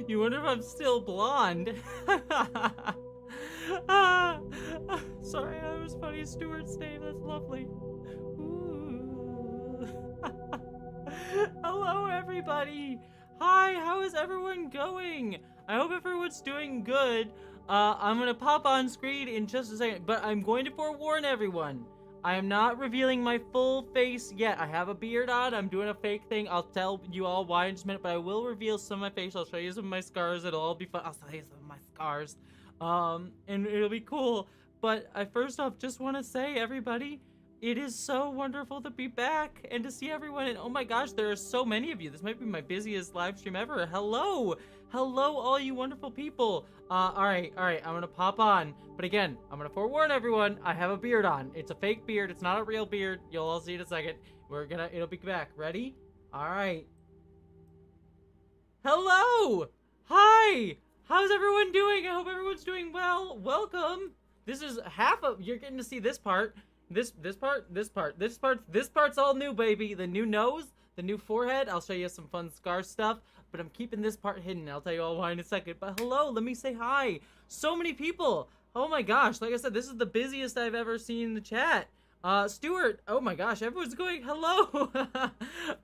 You wonder if I'm still blonde. Ah, sorry, that was funny. Stuart's name. That's lovely. Ooh. Hello, everybody. Hi, how is everyone going? I hope everyone's doing good. I'm gonna pop on screen in just a second, but I'm going to forewarn everyone. I am not revealing my full face yet. I have a beard on. I'm doing a fake thing. I'll tell you all why in just a minute, but I will reveal some of my face. I'll show you some of my scars. It'll all be fun. I'll show you some of my scars. And it'll be cool. But I first off just want to say, everybody, it is so wonderful to be back and to see everyone. And oh my gosh, there are so many of you. This might be my busiest live stream ever. Hello. Hello, all you wonderful people. All right, I'm gonna pop on. But again, I'm gonna forewarn everyone, I have a beard on. It's a fake beard, it's not a real beard. You'll all see in a second. It'll be back. Ready? All right. Hello! Hi! How's everyone doing? I hope everyone's doing well. Welcome. This is you're getting to see this part. This part's all new, baby. The new nose, the new forehead. I'll show you some fun scar stuff, but I'm keeping this part hidden. I'll tell you all why in a second. But hello, let me say hi. So many people. Oh my gosh, like I said, this is the busiest I've ever seen in the chat. Stuart, oh my gosh, everyone's going, hello.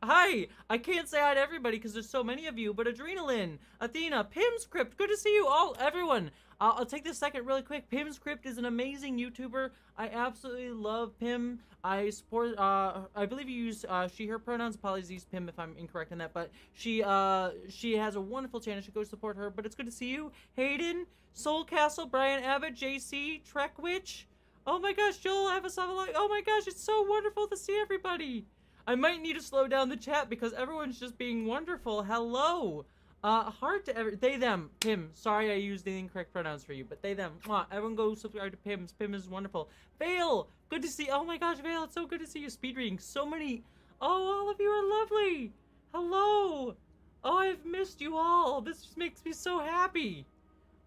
Hi, I can't say hi to everybody because there's so many of you, but Adrenaline, Athena, Pimscript, good to see you all, everyone. I'll take this second really quick. Pimscript is an amazing YouTuber. I absolutely love Pim. I support, I believe you use, she, her pronouns. Apologies, use Pim if I'm incorrect in that, but she has a wonderful channel. You should go support her, but it's good to see you. Hayden, Soul Castle, Brian Abbott, JC, Trekwitch. Oh my gosh, Joel, I have a song like, oh my gosh, it's so wonderful to see everybody. I might need to slow down the chat because everyone's just being wonderful. Hello. Heart to they, them, Pim. Sorry I used the incorrect pronouns for you, but they, them. Mwah. Everyone go subscribe to Pim's. Pim is wonderful. Vale, good to see, oh my gosh, Vale, it's so good to see you speed reading. So many, oh, all of you are lovely. Hello. Oh, I've missed you all. This just makes me so happy.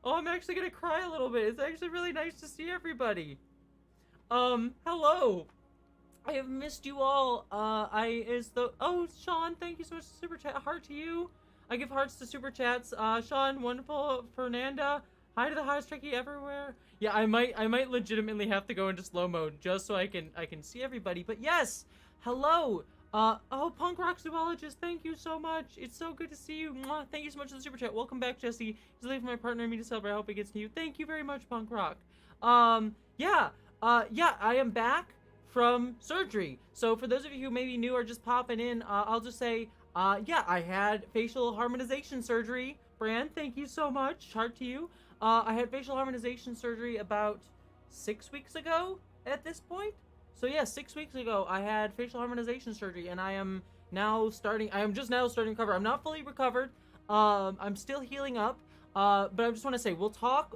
Oh, I'm actually gonna cry a little bit. It's actually really nice to see everybody. Hello. I have missed you all. Oh, Sean, thank you so much for super chat. Heart to you. I give hearts to super chats. Sean, wonderful. Fernanda, hi to the highest tricky everywhere. Yeah, I might legitimately have to go into slow mode just so I can see everybody. But yes, hello. Oh, Punk Rock Zoologist, thank you so much. It's so good to see you. Mwah. Thank you so much for the super chat. Welcome back, Jessie. He's leaving my partner and me to celebrate. I hope it gets to you. Thank you very much, Punk Rock. Yeah, I am back from surgery. So for those of you who may be new or just popping in, I'll just say, yeah, I had facial harmonization surgery. Brand, thank you so much. Heart to you. I had facial harmonization surgery about 6 weeks ago at this point. So yeah, 6 weeks ago, I had facial harmonization surgery, and I am just now starting to recover. I'm not fully recovered. I'm still healing up. But I just want to say, we'll talk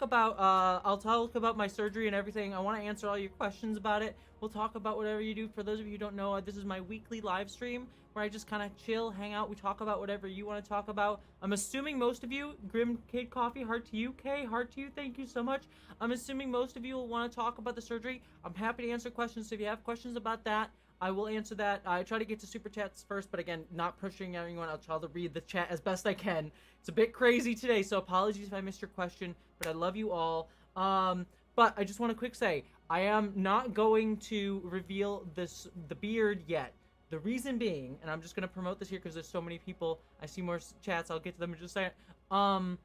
about, I'll talk about my surgery and everything. I want to answer all your questions about it. We'll talk about whatever you do. For those of you who don't know, this is my weekly live stream where I just kind of chill, hang out. We talk about whatever you want to talk about. I'm assuming most of you, Grim Kid Coffee, heart to you. Kay, heart to you. Thank you so much. I'm assuming most of you will want to talk about the surgery. I'm happy to answer questions. So if you have questions about that, I will answer that. I try to get to super chats first, but again, not pushing anyone. I'll try to read the chat as best I can. It's a bit crazy today, so apologies if I missed your question, but I love you all. But I just want to quick say, I am not going to reveal the beard yet. The reason being, and I'm just going to promote this here because there's so many people. I see more chats. I'll get to them in just a second.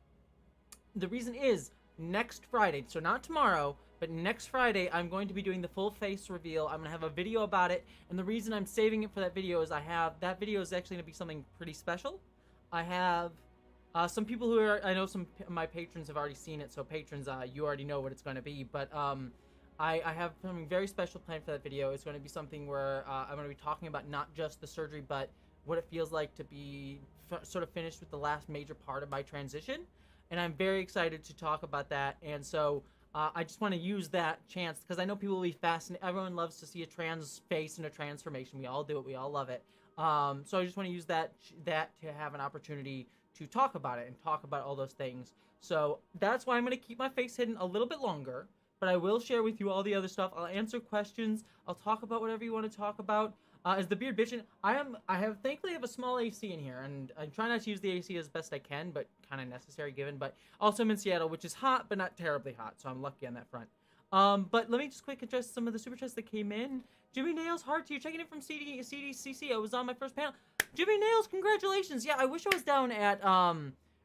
The reason is, next Friday, so not tomorrow, but next Friday, I'm going to be doing the full face reveal. I'm going to have a video about it, and the reason I'm saving it for that video is that video is actually going to be something pretty special. I have some people who I know some of my patrons have already seen it, so patrons, you already know what it's going to be, but I have something very special planned for that video. It's going to be something where I'm going to be talking about not just the surgery, but what it feels like to be sort of finished with the last major part of my transition, and I'm very excited to talk about that, and so I just want to use that chance because I know people will be fascinated. Everyone loves to see a trans face and a transformation. We all do it. We all love it. So I just want to use that to have an opportunity to talk about it and talk about all those things. So that's why I'm going to keep my face hidden a little bit longer. But but I will share with you all the other stuff. I'll answer questions. I'll talk about whatever you want to talk about. As the beard bitchin', thankfully have a small AC in here, and I try not to use the AC as best I can, but kind of necessary given. But also I'm in Seattle, which is hot, but not terribly hot, so I'm lucky on that front. But let me just quick address some of the super chats that came in. Jimmy Nails, heart to you, checking in from CDCC. I was on my first panel. Jimmy Nails, congratulations. Yeah, I wish I was down at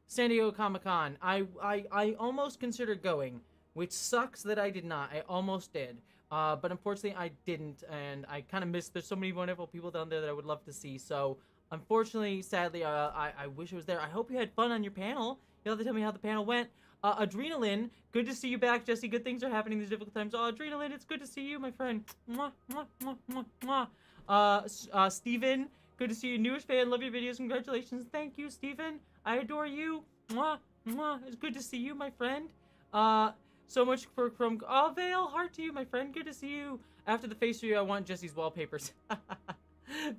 San Diego Comic-Con. I almost considered going, which sucks that I did not. I almost did. But unfortunately I didn't, and I kind of missed. There's so many wonderful people down there that I would love to see. So unfortunately, sadly, I wish I was there. I hope you had fun on your panel. You'll have to tell me how the panel went. Adrenaline, good to see you back, Jessie. Good things are happening in these difficult times. Oh, Adrenaline, it's good to see you, my friend. Mwah, mwah, mwah, mwah, mwah. Steven, good to see you. Newish fan, love your videos. Congratulations. Thank you, Steven. I adore you. Mwah, mwah. It's good to see you, my friend. So much from Vale, heart to you, my friend. Good to see you. After the face review, I want Jessie's wallpapers.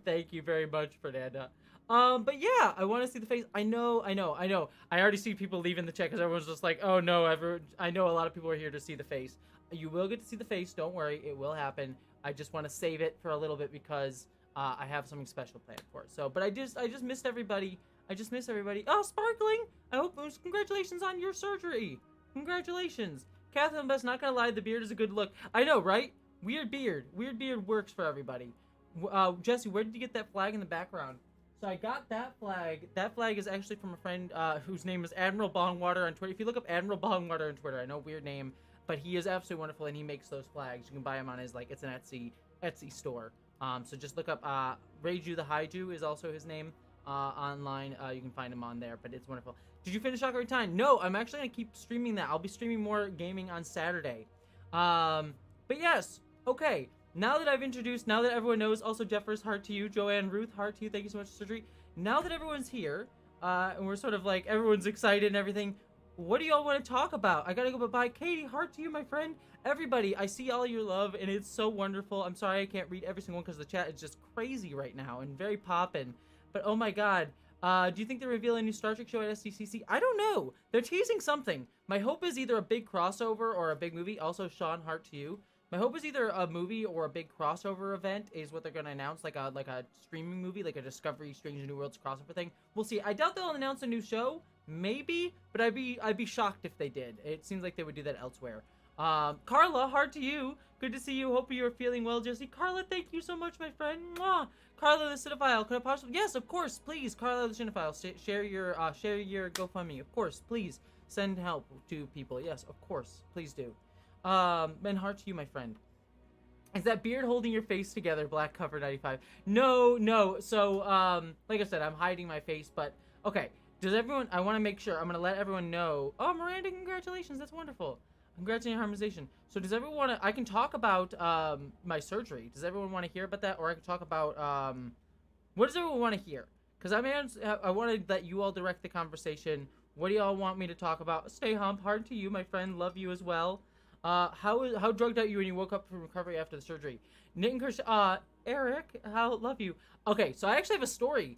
Thank you very much, Fernanda. But yeah, I want to see the face. I know. I already see people leaving the chat because everyone's just like, oh no, I know a lot of people are here to see the face. You will get to see the face. Don't worry, it will happen. I just want to save it for a little bit because I have something special planned for it. So, but I just missed everybody. I just miss everybody. Oh, Sparkling! I hope congratulations on your surgery. Congratulations. Catherine Best, not gonna lie, the beard is a good look. I know, right? Weird beard. Weird beard works for everybody. Jessie, where did you get that flag in the background? So I got that flag. That flag is actually from a friend whose name is Admiral Bongwater on Twitter. If you look up Admiral Bongwater on Twitter, I know, weird name, but he is absolutely wonderful, and he makes those flags. You can buy them on his, it's an Etsy store. So just look up Reiju the Haiju is also his name online. You can find him on there, but it's wonderful. Did you finish Ocarina of Time? No, I'm actually going to keep streaming that. I'll be streaming more gaming on Saturday. But yes, okay. Now that everyone knows, also Jeffers, heart to you. Joanne, Ruth, heart to you. Thank you so much for surgery. Now that everyone's here, and we're sort of everyone's excited and everything, what do y'all want to talk about? I gotta go bye-bye. Katie, heart to you, my friend. Everybody, I see all your love, and it's so wonderful. I'm sorry I can't read every single one because the chat is just crazy right now and very poppin'. But oh my god. Do you think they're revealing a new Star Trek show at SDCC? I don't know. They're teasing something. My hope is either a big crossover or a big movie. Also, Sean, heart to you. My hope is either a movie or a big crossover event is what they're going to announce, like a streaming movie, like a Discovery Strange New Worlds crossover thing. We'll see. I doubt they'll announce a new show. Maybe, but I'd be shocked if they did. It seems like they would do that elsewhere. Carla, heart to you. Good to see you. Hope you're feeling well, Jessie. Carla, thank you so much, my friend. Mwah. Carla the Cinephile, could I possibly? Yes, of course, please. Carla the Cinephile, share your GoFundMe. Of course, please send help to people. Yes, of course, please do. And heart to you, my friend. Is that beard holding your face together? Black cover 95. No. So, like I said, I'm hiding my face, but okay. Does everyone? I want to make sure. I'm gonna let everyone know. Oh, Miranda, congratulations. That's wonderful. Congrats on your harmonization. So does everyone want to... I can talk about my surgery. Does everyone want to hear about that? Or I can talk about... what does everyone want to hear? Because I want to let you all direct the conversation. What do y'all want me to talk about? Stay hump. Hard to you, my friend. Love you as well. How drugged out you when you woke up from recovery after the surgery? Nick and Kirsch... Eric, love you. Okay, so I actually have a story.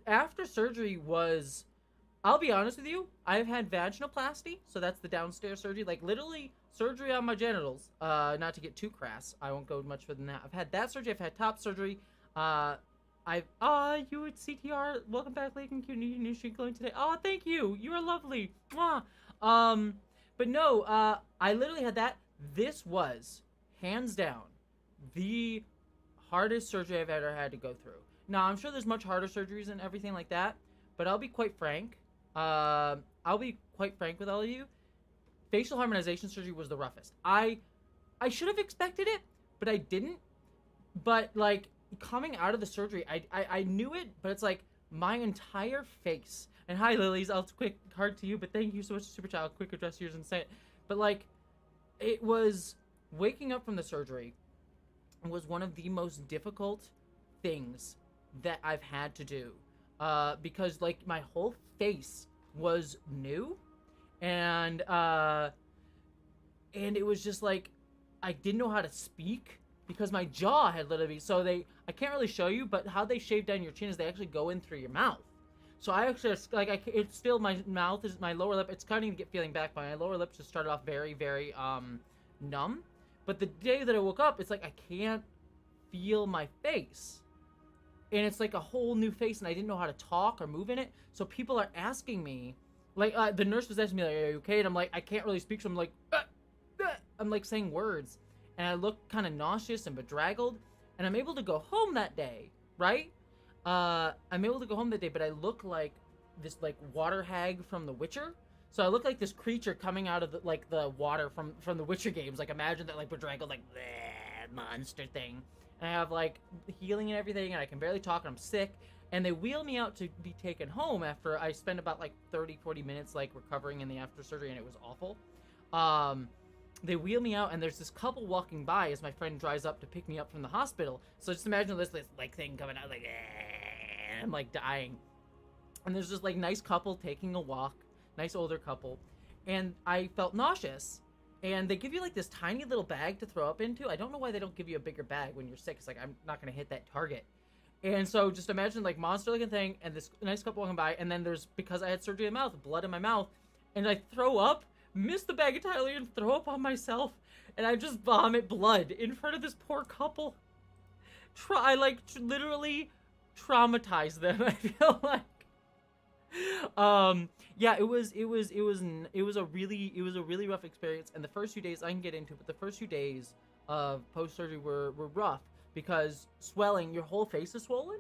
After surgery was... I'll be honest with you, I've had vaginoplasty, so that's the downstairs surgery, literally surgery on my genitals, not to get too crass, I won't go much further than that. I've had that surgery, I've had top surgery, you at CTR, welcome back, Lakin, cute new streak glowing today, thank you, you are lovely, mwah. But no, I literally had that. This was, hands down, the hardest surgery I've ever had to go through. Now, I'm sure there's much harder surgeries and everything like that, but I'll be quite frank. I'll be quite frank with all of you. Facial harmonization surgery was the roughest. I should have expected it, but I didn't. But coming out of the surgery, I knew it, but it's my entire face. And hi, Lilies. I'll quick heart to you, but thank you so much, Super Child. Quick address yours and say it. But it was waking up from the surgery was one of the most difficult things that I've had to do. Because my whole face was new, and it was just I didn't know how to speak because my jaw had literally, I can't really show you, but how they shave down your chin is they actually go in through your mouth. So I actually, it's still, my mouth is, my lower lip, it's starting to get feeling back, but my lower lip just started off very, very, numb. But the day that I woke up, it's like I can't feel my face. And it's like a whole new face, and I didn't know how to talk or move in it. So people are asking me, like, the nurse was asking me, like, are you okay? And I'm like, I can't really speak, so I'm like, I'm like saying words. And I look kind of nauseous and bedraggled. And I'm able to go home that day, right? I'm able to go home that day, but I look like this, like, water hag from The Witcher. So I look like this creature coming out of, the water from the Witcher games. Like, imagine that, like, bedraggled, like, monster thing. And I have, like, healing and everything, and I can barely talk, and I'm sick. And they wheel me out to be taken home after I spend about, like, 30-40 minutes, like, recovering in the after surgery, and it was awful. They wheel me out, and there's this couple walking by as my friend drives up to pick me up from the hospital. So just imagine this like, thing coming out, like, I'm, like, dying. And there's this, like, nice couple taking a walk, nice older couple, and I felt nauseous. And they give you, like, this tiny little bag to throw up into. I don't know why they don't give you a bigger bag when you're sick. It's like, I'm not going to hit that target. And so just imagine, like, monster-looking thing, and this nice couple walking by, and then there's, because I had surgery in my mouth, blood in my mouth, and I throw up, miss the bag entirely, and throw up on myself, and I just vomit blood in front of this poor couple. Literally traumatized them, I feel like. Yeah, it was a really rough experience, and the first few days I can get into, but the first few days of post-surgery were rough, because swelling, your whole face is swollen,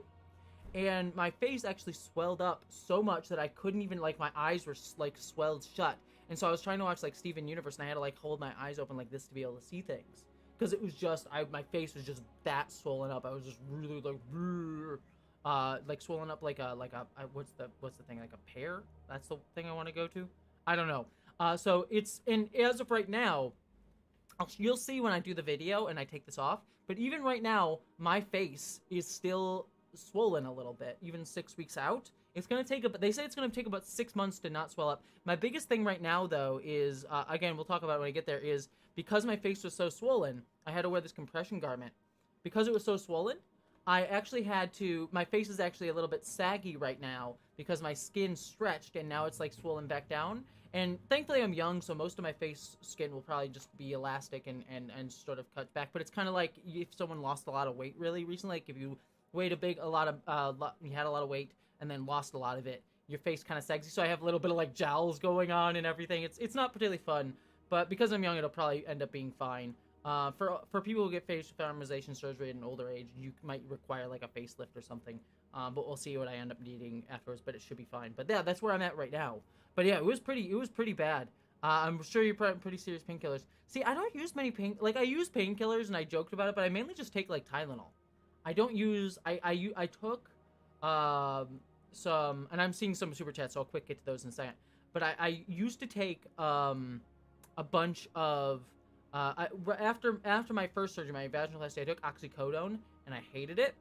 and my face actually swelled up so much that I couldn't even, like, my eyes were, like, swelled shut, and so I was trying to watch, like, Steven Universe, and I had to, like, hold my eyes open like this to be able to see things, because it was just, my face was just that swollen up. I was just really, like, swollen up like a what's the thing, like a pear? That's the thing I want to go to. I don't know. So it's, and as of right now, you'll see when I do the video and I take this off. But even right now, my face is still swollen a little bit. Even 6 weeks out, it's gonna take they say it's gonna take about 6 months to not swell up. My biggest thing right now, though, is again, we'll talk about it when I get there. Is because my face was so swollen, I had to wear this compression garment. Because it was so swollen, I actually had to, my face is actually a little bit saggy right now because my skin stretched and now it's, like, swollen back down. And thankfully I'm young, so most of my face skin will probably just be elastic and sort of cut back. But it's kind of like if someone lost a lot of weight really recently, like if you weighed you had a lot of weight and then lost a lot of it, your face kind of sags. So I have a little bit of, like, jowls going on and everything. It's not particularly fun, but because I'm young, it'll probably end up being fine. For people who get facial feminization surgery at an older age, you might require, like, a facelift or something. But we'll see what I end up needing afterwards, but it should be fine. But yeah, that's where I'm at right now. But yeah, it was pretty bad. I'm sure you're pretty serious painkillers. See, I don't use many I use painkillers and I joked about it, but I mainly just take, like, Tylenol. I don't use, I took, some, and I'm seeing some super chats, so I'll quick get to those in a second. But I used to take, a bunch of, after my first surgery, my vaginoplasty, I took oxycodone, and I hated it.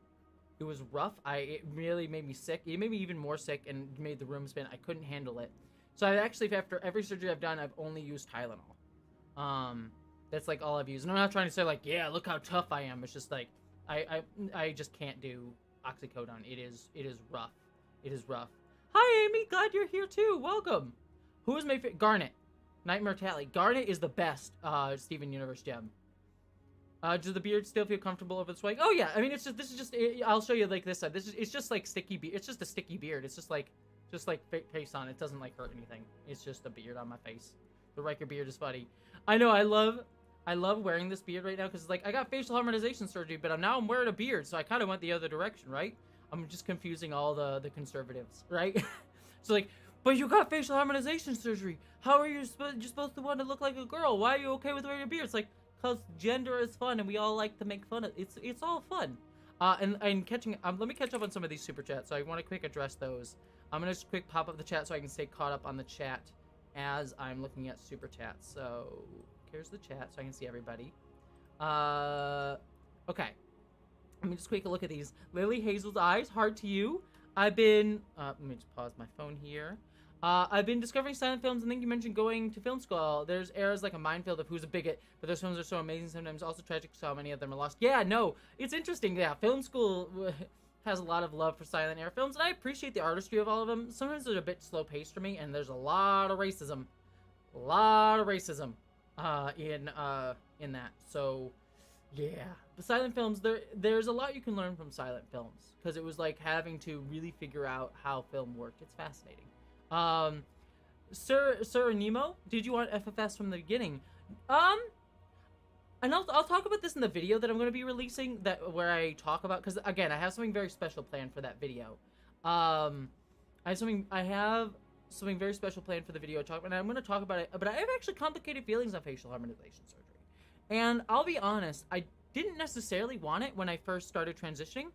It was rough. It really made me sick. It made me even more sick and made the room spin. I couldn't handle it. So I actually, after every surgery I've done, I've only used Tylenol. That's, like, all I've used. And I'm not trying to say, like, yeah, look how tough I am. It's just, like, I just can't do oxycodone. It is rough. It is rough. Hi, Amy. Glad you're here, too. Welcome. Who is my favorite? Garnet. Nightmare Tally. Garnet is the best Steven Universe gem. Does the beard still feel comfortable over the swag? Oh yeah, I mean, this is just, I'll show you, like, this side. It's just, like, sticky beard. It's just a sticky beard. It's just like face on. It doesn't, like, hurt anything. It's just a beard on my face. The Riker beard is funny. I know, I love wearing this beard right now because, like, I got facial harmonization surgery, but now I'm wearing a beard, so I kind of went the other direction, right? I'm just confusing all the conservatives, right? So, like, but you got facial harmonization surgery. How are you supposed to want to look like a girl? Why are you okay with wearing a beard? It's like, because gender is fun and we all like to make fun of it. It's all fun. And catching, let me catch up on some of these super chats. So I want to quick address those. I'm going to just quick pop up the chat so I can stay caught up on the chat as I'm looking at super chats. So here's the chat so I can see everybody. Okay. Let me just quick look at these. Lily Hazel's Eyes, heart to you. I've been, let me just pause my phone here. I've been discovering silent films, and then you mentioned going to film school. There's eras like a minefield of who's a bigot, but those films are so amazing, sometimes also tragic, so many of them are lost. Yeah, no, it's interesting. Yeah, film school has a lot of love for silent era films, and I appreciate the artistry of all of them. Sometimes they're a bit slow-paced for me, and there's a lot of racism. A lot of racism. in that. So yeah, the silent films, there's a lot you can learn from silent films, because it was like having to really figure out how film worked. It's fascinating. Um, Sir Nemo, did you want FFS from the beginning? Um, and I'll talk about this in the video that I'm going to be releasing, that where I talk about, because again, I have something very special planned for that video. I have something very special planned for the video and I'm going to talk about it, but I have actually complicated feelings on facial harmonization surgery. And I'll be honest, I didn't necessarily want it when I first started transitioning,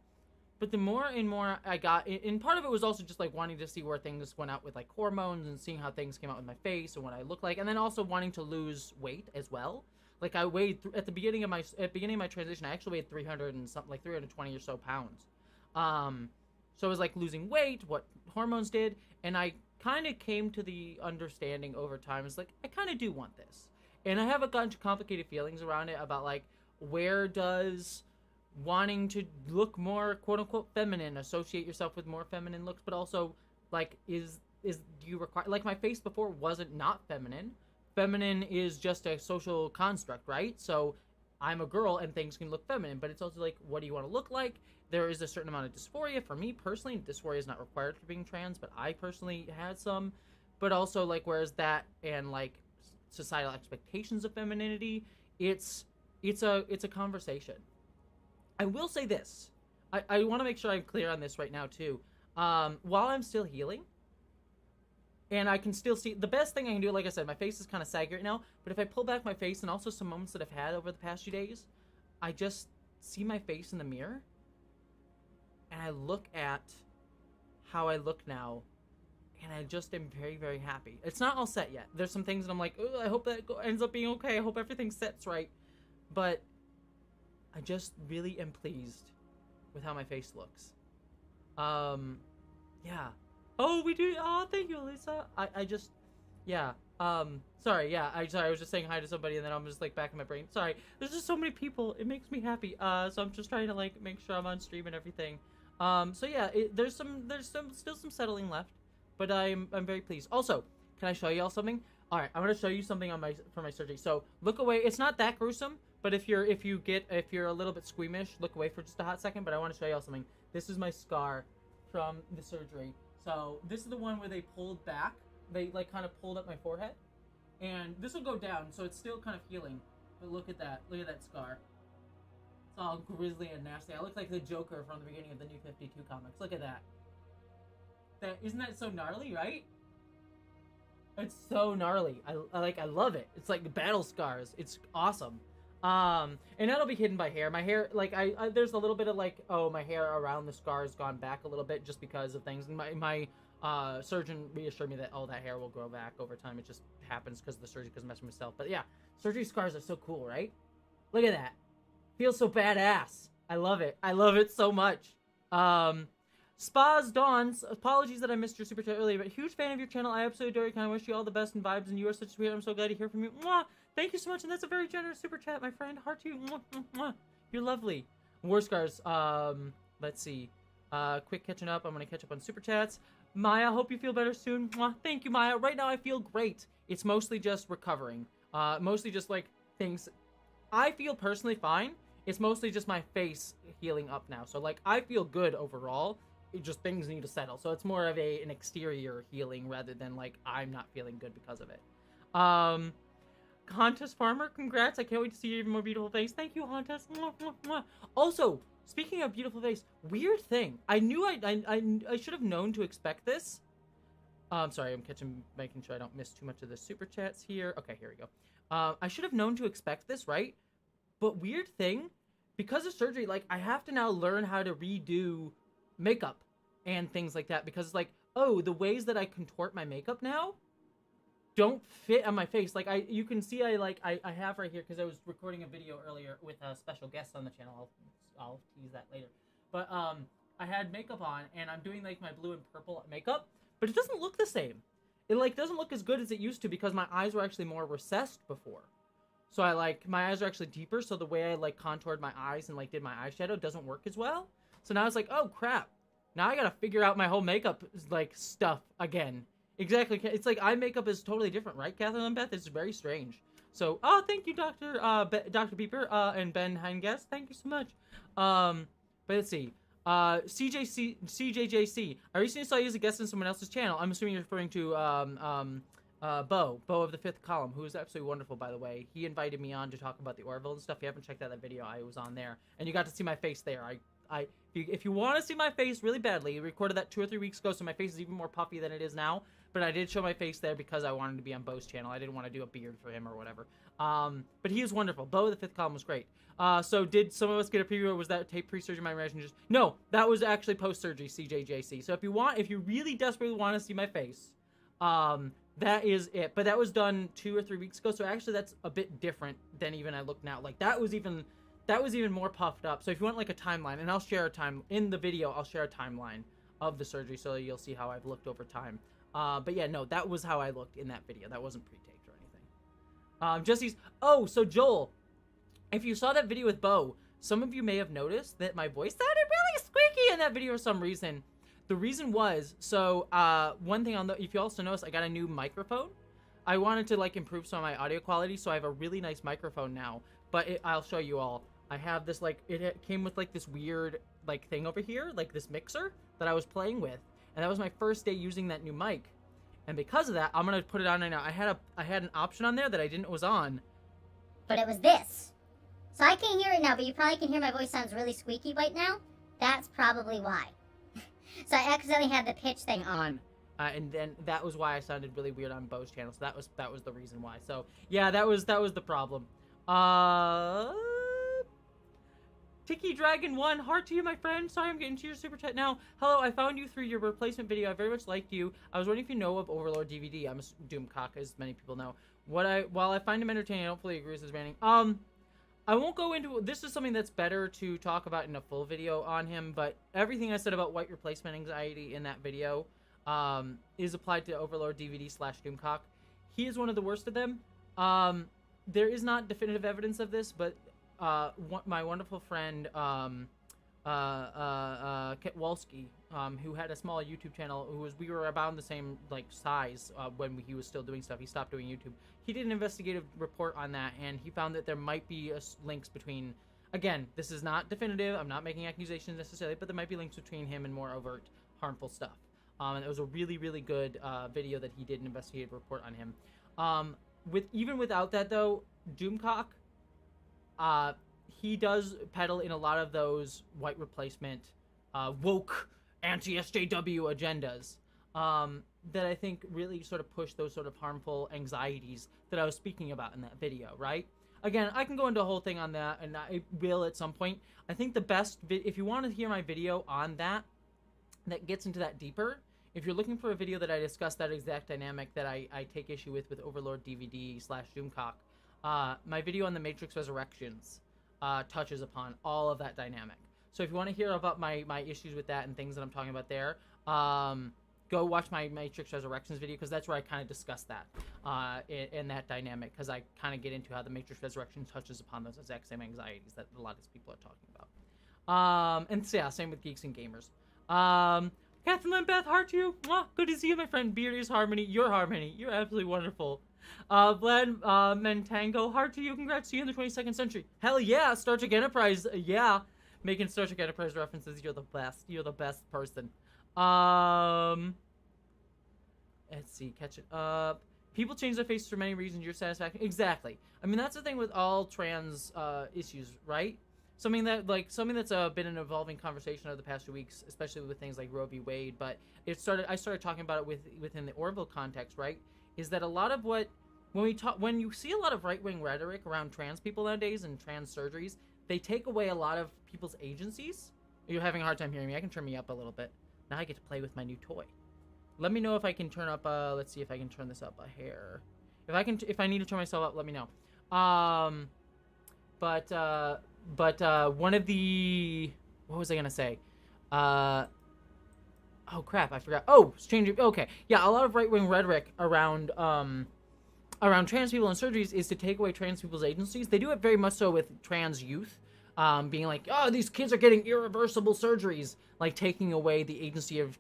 but the more and more I got, and part of it was also just like wanting to see where things went out with like hormones and seeing how things came out with my face and what I look like, and then also wanting to lose weight as well. Like I weighed at the beginning of my transition, I actually weighed 300 and something, like 320 or so pounds. So it was like losing weight, what hormones did, and I kind of came to the understanding over time. It's like I kind of do want this, and I have a bunch of complicated feelings around it about like where does wanting to look more quote unquote feminine associate yourself with more feminine looks, but also like is do you require, like my face before wasn't not feminine. Feminine is just a social construct, right? So I'm a girl and things can look feminine, but it's also like, what do you want to look like? There is a certain amount of dysphoria. For me personally, dysphoria is not required for being trans, but I personally had some. But also like, whereas that and like societal expectations of femininity, it's a conversation. I will say this. I want to make sure I'm clear on this right now too. While I'm still healing, and I can still see, the best thing I can do, like I said, my face is kind of saggy right now, but if I pull back my face, and also some moments that I've had over the past few days, I just see my face in the mirror, and I look at how I look now, and I just am very, very happy. It's not all set yet. There's some things that I'm like, oh, I hope that ends up being okay. I hope everything sets right. But I just really am pleased with how my face looks. Yeah. Oh, we do. Oh, thank you, Alyssa. I just, yeah. Sorry. Yeah. I was just saying hi to somebody, and then I'm just like back in my brain. Sorry. There's just so many people. It makes me happy. So I'm just trying to like make sure I'm on stream and everything. So yeah. There's still some settling left, but I'm very pleased. Also, can I show y'all something? All right, I'm gonna show you something for my surgery. So look away. It's not that gruesome, but if you're a little bit squeamish, look away for just a hot second. But I want to show y'all something. This is my scar from the surgery. So this is the one where they pulled back. They like kind of pulled up my forehead, and this will go down, so it's still kind of healing. But look at that. Look at that scar. It's all grisly and nasty. I look like the Joker from the beginning of the New 52 comics. Look at that. Isn't that so gnarly, right? It's so gnarly. I love it. It's like battle scars. It's awesome. And that'll be hidden by hair. My hair, like there's a little bit of like, oh, my hair around the scar has gone back a little bit just because of things. And my surgeon reassured me that that hair will grow back over time. It just happens because of the surgery, because I'm messing with myself. But yeah, surgery scars are so cool, right? Look at that. Feels so badass. I love it. I love it so much. Spaz Dawns, apologies that I missed your super chat earlier, but huge fan of your channel. I absolutely adore you. Kind of wish you all the best and vibes, and you are such a sweetheart. I'm so glad to hear from you. Mwah! Thank you so much, and that's a very generous super chat, my friend. Heart to you. Mwah, mwah, mwah. You're lovely. War Scars, let's see. Quick catching up. I'm going to catch up on super chats. Maya, hope you feel better soon. Mwah. Thank you, Maya. Right now, I feel great. It's mostly just recovering. Mostly just, like, things. I feel personally fine. It's mostly just my face healing up now. So, like, I feel good overall. It just things need to settle. So it's more of an exterior healing rather than, like, I'm not feeling good because of it. Hontus Farmer, congrats. I can't wait to see your even more beautiful face. Thank you, Hontus. Mwah, mwah, mwah. Also, speaking of beautiful face, weird thing. I knew I should have known to expect this. Sorry, I'm making sure I don't miss too much of the super chats here. Okay, here we go. I should have known to expect this, right? But weird thing, because of surgery, like, I have to now learn how to redo makeup and things like that, because it's like, oh, the ways that I contort my makeup now don't fit on my face. Like, you can see I have right here, because I was recording a video earlier with a special guest on the channel. I'll tease that later. But I had makeup on, and I'm doing like my blue and purple makeup, but it doesn't look the same. It like doesn't look as good as it used to, because my eyes were actually more recessed before. So my eyes are actually deeper, so the way I like contoured my eyes and like did my eyeshadow doesn't work as well. So now it's like, oh crap. Now I gotta figure out my whole makeup like stuff again. Exactly. It's like eye makeup is totally different, right, Kathleen and Beth? It's very strange. So, thank you, Dr. Beeper, and Ben Heinguest. Thank you so much. But let's see. CJJC. I recently saw you as a guest on someone else's channel. I'm assuming you're referring to, Bo of the Fifth Column, who is absolutely wonderful, by the way. He invited me on to talk about the Orville and stuff. If you haven't checked out that video, I was on there, and you got to see my face there. If you want to see my face really badly, I recorded that 2 or 3 weeks ago, so my face is even more puffy than it is now. But I did show my face there because I wanted to be on Bo's channel. I didn't want to do a beard for him or whatever. But he was wonderful. Bo of the Fifth Column was great. So did some of us get a preview, or was that tape pre-surgery? My reaction just no. That was actually post-surgery, CJJC. So if you really desperately want to see my face, that is it. But that was done 2 or 3 weeks ago. So actually, that's a bit different than even I look now. Like that was even more puffed up. So if you want like a timeline, and I'll share a time in the video. I'll share a timeline of the surgery, so you'll see how I've looked over time. But yeah, no, that was how I looked in that video. That wasn't pre-taped or anything. Jesse's. Oh, so Joel, if you saw that video with Bo, some of you may have noticed that my voice sounded really squeaky in that video for some reason. The reason was, so, one thing if you also notice, I got a new microphone. I wanted to, like, improve some of my audio quality, so I have a really nice microphone now. But I'll show you all. I have this, like, it came with, like, this weird, like, thing over here, like, this mixer that I was playing with. And that was my first day using that new mic. And because of that, I'm going to put it on right now. I had an option on there that I didn't know was on. But it was this. So I can't hear it now, but you probably can hear my voice sounds really squeaky right now. That's probably why. So I accidentally had the pitch thing on. And then that was why I sounded really weird on Bo's channel. So that was the reason why. So yeah, that was the problem. Tiki Dragon 1, heart to you, my friend. Sorry, I'm getting to your super chat now. Hello, I found you through your replacement video. I very much liked you. I was wondering if you know of Overlord DVD. I'm a Doomcock, as many people know. While I find him entertaining, I don't fully agree with his ranting. I won't go into this. Is something that's better to talk about in a full video on him. But everything I said about white replacement anxiety in that video is applied to Overlord DVD / Doomcock. He is one of the worst of them. There is not definitive evidence of this, but my wonderful friend Ketwalski, who had a small YouTube channel, we were about the same like size when he was still doing stuff. He stopped doing YouTube. He did an investigative report on that, and he found that there might be links between. Again, this is not definitive. I'm not making accusations necessarily, but there might be links between him and more overt, harmful stuff. And it was a really, really good video that he did an investigative report on him. Even without that, though, Doomcock, he does peddle in a lot of those white replacement, woke, anti-SJW agendas that I think really sort of push those sort of harmful anxieties that I was speaking about in that video, right? Again, I can go into a whole thing on that, and I will at some point. I think the best, if you want to hear my video on that gets into that deeper, if you're looking for a video that I discuss that exact dynamic that I take issue with Overlord DVD / Doomcock, my video on the Matrix Resurrections touches upon all of that dynamic. So if you want to hear about my issues with that and things that I'm talking about there, go watch my Matrix Resurrections video, because that's where I kind of discuss that in that dynamic, because I kind of get into how the Matrix Resurrection touches upon those exact same anxieties that a lot of these people are talking about. And so, yeah, same with Geeks and Gamers. Catherine Lambeth, heart to you. Mwah, good to see you, my friend. Beardy's Harmony. You're absolutely wonderful. Vlad Mentango, heart to you. Congrats to you in the 22nd century. Hell yeah, Star Trek Enterprise. Yeah, making Star Trek Enterprise references. You're the best. You're the best person. Let's see. Catch it up. People change their faces for many reasons. Your satisfaction. Exactly. I mean, that's the thing with all trans issues, right? Something that's been an evolving conversation over the past few weeks, especially with things like Roe v. Wade. But I started talking about it within the Orville context, right? Is that a lot of when you see a lot of right-wing rhetoric around trans people nowadays and trans surgeries, they take away a lot of people's agencies. You're having a hard time hearing me. I can turn me up a little bit. Now I get to play with my new toy. Let me know if I can turn up. Let's see if I can turn this up a hair. If I need to turn myself up, let me know. But one of the, what was I gonna say? Oh crap, I forgot. Oh, strange. Okay, yeah, a lot of right-wing rhetoric around trans people and surgeries is to take away trans people's agencies. They do it very much so with trans youth, being like, oh, these kids are getting irreversible surgeries, like taking away the agency of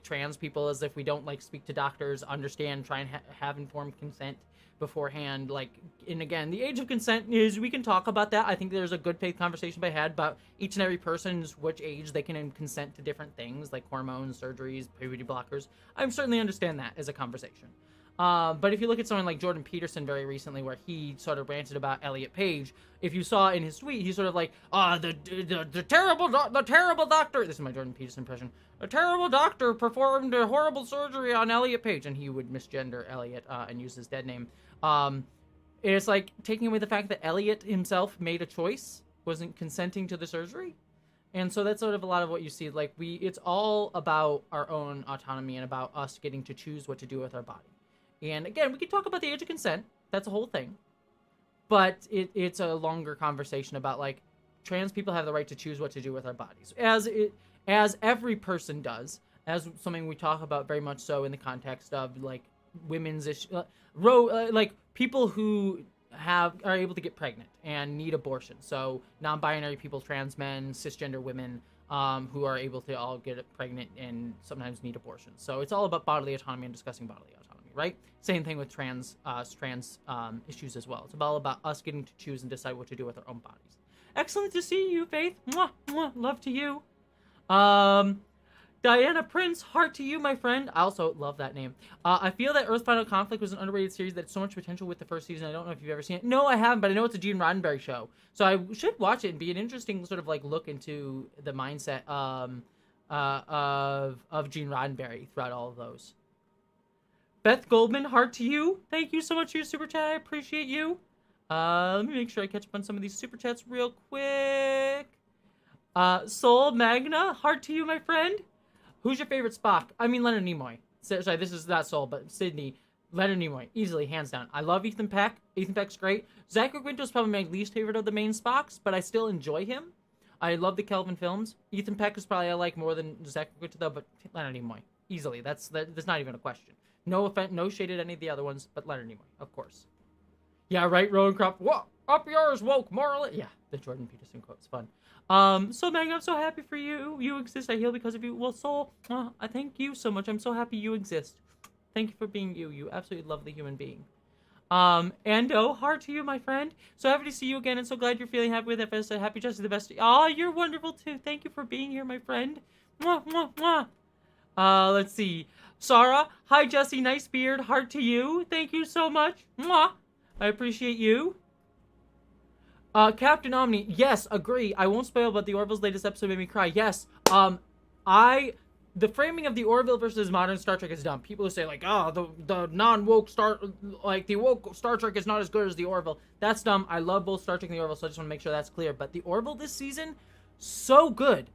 trans people, as if we don't speak to doctors, understand, try and have informed consent, beforehand, like, and again, the age of consent is, we can talk about that. I think there's a good faith conversation to be had about each and every person's which age they can consent to different things, like hormones, surgeries, puberty blockers. I certainly understand that as a conversation. But if you look at someone like Jordan Peterson very recently, where he sort of ranted about Elliot Page, if you saw in his tweet, he's sort of like, the terrible doctor. This is my Jordan Peterson impression. A terrible doctor performed a horrible surgery on Elliot Page, and he would misgender Elliot and use his dead name. It's like taking away the fact that Elliot himself made a choice, wasn't consenting to the surgery. And so that's sort of a lot of what you see. Like, it's all about our own autonomy and about us getting to choose what to do with our body. And again, we can talk about the age of consent. That's a whole thing. But it's a longer conversation about, like, trans people have the right to choose what to do with our bodies. As every person does, as something we talk about very much so in the context of, like, women's issue, like, people who are able to get pregnant and need abortion. So non-binary people, trans men, cisgender women, who are able to all get pregnant and sometimes need abortion. So it's all about bodily autonomy and discussing bodily autonomy, right? Same thing with trans issues as well. It's all about us getting to choose and decide what to do with our own bodies. Excellent to see you, Faith. Mwah, mwah, love to you. Diana Prince, heart to you, my friend. I also love that name. I feel that Earth Final Conflict was an underrated series that had so much potential with the first season. I don't know if you've ever seen it. No, I haven't, but I know it's a Gene Roddenberry show. So I should watch it and be an interesting sort of, like, look into the mindset of Gene Roddenberry throughout all of those. Beth Goldman, heart to you. Thank you so much for your super chat. I appreciate you. Let me make sure I catch up on some of these super chats real quick. Soul Magna, heart to you, my friend. Who's your favorite Spock? I mean, Leonard Nimoy. Sorry, this is not Soul, but Sydney. Leonard Nimoy, easily, hands down. I love Ethan Peck. Ethan Peck's great. Zachary Quinto is probably my least favorite of the main Spocks, but I still enjoy him. I love the Kelvin films. Ethan Peck is probably I like more than Zachary Quinto, though, but Leonard Nimoy, easily. That's not even a question. No offense, no shade at any of the other ones, but Leonard Nimoy, of course. Yeah, right, Rowan Crop. What? Up yours, woke, morally. Yeah, the Jordan Peterson quote's fun. So Meg, I'm so happy for you. You exist. I heal because of you. Well, Soul, I thank you so much. I'm so happy you exist. Thank you for being you. You absolutely lovely human being. Ando, heart to you, my friend. So happy to see you again, and so glad you're feeling happy with FS. Happy Jessie the best. Oh, you're wonderful too. Thank you for being here, my friend. Mwah, mwah, mwah. Let's see. Sarah, hi Jessie, nice beard. Heart to you. Thank you so much. Mwah. I appreciate you. Captain Omni, yes, agree. I won't spoil, but the Orville's latest episode made me cry. Yes. The framing of the Orville versus modern Star Trek is dumb. People who say, like, the non-woke the woke Star Trek is not as good as the Orville. That's dumb. I love both Star Trek and the Orville, so I just want to make sure that's clear. But the Orville this season, so good.